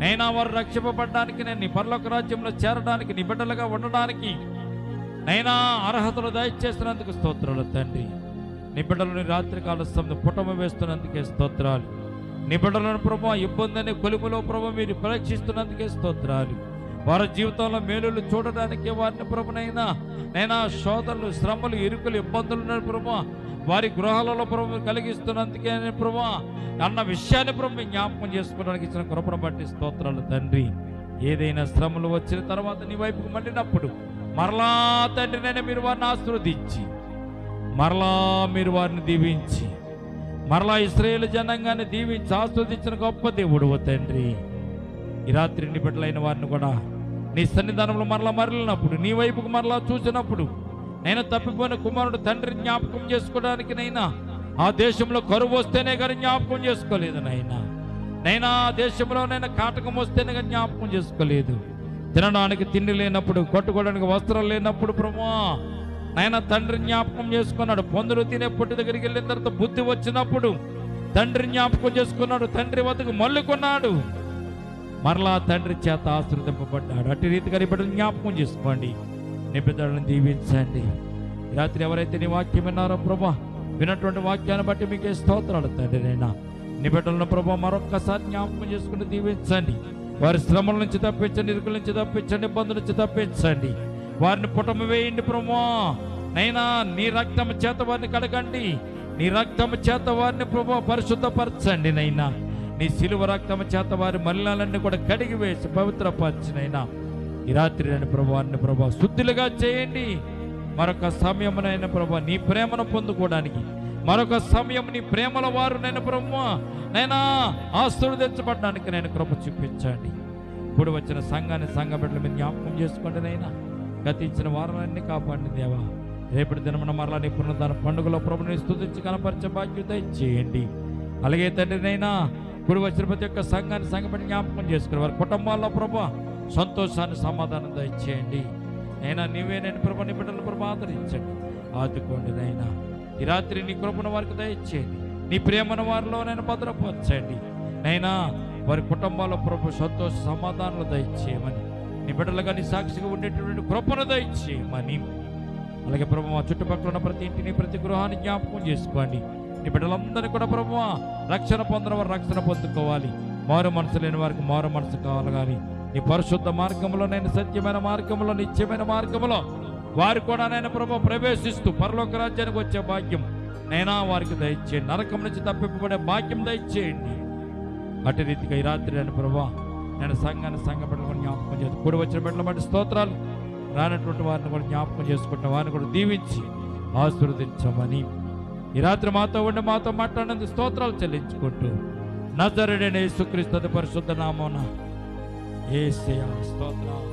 నైనా వారు రక్షింపబడడానికి, నేను నీ పరలోక రాజ్యంలో చేరడానికి, నీ బిడ్డలుగా ఉండడానికి నైనా అర్హతలు దయచేస్తున్నందుకు స్తోత్రాలు తండ్రి. నీ బిడ్డలను రాత్రి కాల సమయంలో పుటమ వేస్తున్నందుకే స్తోత్రాలు. నీ బిడ్డలను ప్రభు ఇబ్బందిని కొలుములో ప్రభు మీరు పరీక్షిస్తున్నందుకే స్తోత్రాలు. వారి జీవితంలో మేలులు చూడడానికి వారిని ప్రభునైనా నైనా శోధనలు, శ్రమలు, ఇరుకులు, ఇబ్బందులు ప్రభు వారి గృహాలలో ప్రభు కలిగిస్తున్నందుకే ప్రభు అన్న విషయాన్ని ప్రభు జ్ఞాపకం చేసుకోవడానికి ఇచ్చిన కృపను బట్టి స్తోత్రాలు తండ్రి. ఏదైనా శ్రమలు వచ్చిన తర్వాత నీ వైపుకు మళ్ళినప్పుడు మరలా తండ్రి నేను మీరు వారిని ఆశీర్వదించి, మరలా మీరు వారిని దీవించి, మరలా ఇశ్రాయేలు జనాంగాన్ని దీవించి ఆస్వాదించిన గొప్ప దేవుడు తండ్రి. ఈ రాత్రి నీ బిడ్డలైన వారిని కూడా నీ సన్నిధానంలో మరలా మరలినప్పుడు, నీ వైపుకు మరలా చూసినప్పుడు నేను తప్పిపోయిన కుమారుడు తండ్రి జ్ఞాపకం చేసుకోవడానికి నైనా ఆ దేశంలో కరువు వస్తేనే కానీ జ్ఞాపకం చేసుకోలేదు నైనా ఆ దేశంలో నైనా కాటకం వస్తేనే కానీ జ్ఞాపకం చేసుకోలేదు. తినడానికి తిండి లేనప్పుడు, కట్టుకోవడానికి వస్త్రం లేనప్పుడు ప్రభా నైనా తండ్రి జ్ఞాపకం చేసుకున్నాడు. పొందులు తినే పొట్టి దగ్గరికి వెళ్ళిన తర్వాత బుద్ధి వచ్చినప్పుడు తండ్రి జ్ఞాపకం చేసుకున్నాడు. తండ్రి వద్దకు మళ్ళుకున్నాడు, మరలా తండ్రి చేత ఆశీర్వదింపబడ్డాడు. అట్టి రీతిగా నీ బిడ్డలు జ్ఞాపకం చేసుకోండి, నీ బిడ్డలను దీవించండి. రాత్రి ఎవరైతే నీ వాక్యం విన్నారో ప్రభా, విన్నటువంటి వాక్యాన్ని బట్టి మీకే స్తోత్రాలు తండ్రి. నైనా నీ బిడ్డలను ప్రభా మరొక్కసారి జ్ఞాపకం చేసుకుని దీవించండి. వారి శ్రమల నుంచి తప్పించండి, ఇరుకుల నుంచి తప్పించండి, ఇబ్బందుల నుంచి తప్పించండి. వారిని పుటమ వేయండి ప్రభా. నైనా నీ రక్తము చేత వారిని కడగండి, నీ రక్తము చేత వారిని ప్రభా పరిశుద్ధపరచండి. నైనా నీ సిలువ రక్తము చేత వారి మలినాలన్నీ కూడా కడిగి వేసి పవిత్రపరచినైనా ఈ రాత్రి నేను ప్రభువాన్ని ప్రభా శుద్ధులుగా చేయండి. మరొక సమయమునైనా ప్రభా నీ ప్రేమను పొందుకోవడానికి, మరొక సమయం నీ ప్రేమల వారు నేను ప్రభా నైనా ఆశీర్వదించబడడానికి నేను కృప చూపించండి. ఇప్పుడు వచ్చిన సంఘాన్ని, సంఘ బిడ్డలు మీరు జ్ఞాపకం చేసుకోండి. నైనా గతించిన వారాలన్నీ కాపాడండి దేవా. రేపటి దినమున మరలా నీ పునరుద్ధరణ పండుగలో ప్రభుని స్తుతించి కనపరిచే బాధ్యత ఇచ్చేయండి. అలాగే తండ్రి నైనా ఇప్పుడు వచ్చిన ప్రతి ఒక్క సంఘాన్ని, సంఘ బిడ్డ జ్ఞాపకం చేసుకుని వారి కుటుంబాల్లో ప్రభా సంతోషాన్ని, సమాధానం దయచేయండి. నైనా నీవే నేను ప్రభు నీ బిడ్డలను ప్రభు ఆదరించండి, ఆదుకోండి. నైనా ఈ రాత్రి నీ కృపను వారికి దయచేయండి, నీ ప్రేమను వారిలో నేను భద్రపరచండి. నైనా వారి కుటుంబాల్లో ప్రభు సంతోష సమాధానాలు దయచేయమని, నీ బిడ్డలుగా నీ సాక్షిగా ఉండేటువంటి కృపను దయచేయమని, అలాగే ప్రభు మా చుట్టుపక్కల ఉన్న ప్రతి ఇంటిని, ప్రతి గృహాన్ని జ్ఞాపకం చేసుకోండి. నీ బిడ్డలందరినీ కూడా ప్రభు రక్షణ పొందిన వారు రక్షణ పొందుకోవాలి, మారు మనసు లేని వారికి మారు మనసు కావాలి. కానీ నీ పరిశుద్ధ మార్గంలో, నేను సత్యమైన మార్గంలో, నిత్యమైన మార్గంలో వారు కూడా నేను ప్రభు ప్రవేశిస్తూ పరలోక రాజ్యానికి వచ్చే భాగ్యం నైనా వారికి దయచేయండి. నరకం నుంచి తప్పింపబడే భాగ్యం దయచేయండి. అటు రీతిగా ఈ రాత్రి నేను ప్రభు నేను సంఘాన్ని, సంఘ బిడ్డలను జ్ఞాపకం చేసి కూడి వచ్చిన బిడ్డల బట్టి స్తోత్రాలు. రానటువంటి వారిని కూడా జ్ఞాపకం చేసుకుంటున్న వారిని కూడా దీవించి ఆశీర్వదించమని ఈ రాత్రి మాతో ఉండి మాతో మాట్లాడినందుకు స్తోత్రాలు చెల్లించుకుంటూ నజరేయుడైన యేసుక్రీస్తు పరిశుద్ధ నామమున యేసయ్యా స్తోత్రాలు.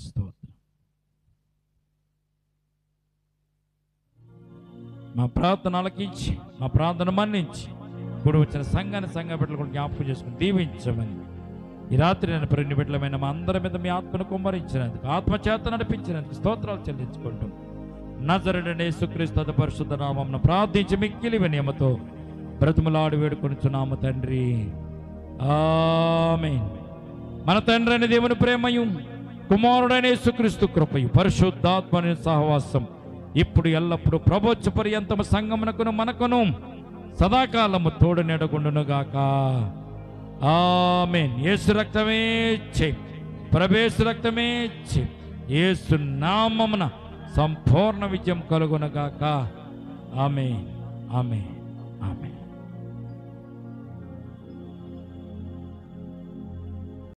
స్తోత్రం. మా ప్రార్థన ఆలకించి, మా ప్రార్థన మన్నించి, ఇప్పుడు వచ్చిన సంఘ బిడ్డలు కూడా జ్ఞాపకం చేసుకుని దీవించమని ఈ రాత్రి నేను ప్రేమ బిడ్డలమైన మా అందరి మీద మీ ఆత్మను కుమ్మరించినందుకు, ఆత్మచేత నడిపించినందుకు స్తోత్రాలు చెల్లించుకుంటాం. నజరేయుడైన యేసుక్రీస్తు పరిశుద్ధ నామమున ప్రార్థించి మిక్కిలి వినయముతో బ్రతిమలాడి వేడుకొనుచున్నాము తండ్రి, ఆమేన్. మన తండ్రి అయిన దేవుని ప్రేమయు, కుమారుడైన యేసుక్రీస్తు కృపయు, పరిశుద్ధాత్మని సహవాసం ఇప్పుడు ఎల్లప్పుడు ప్రభోచ్చ పర్యంతము సంగమునకును మనకును సదాకాలము తోడు నెడగుండునుగాక, ఆమేన్. యేసు రక్తమే చేయి, ప్రభేసు రక్తమే చేయి, యేసు నామమున సంపూర్ణ విజయం కలుగునగాక, ఆమేన్, ఆమేన్, ఆమేన్.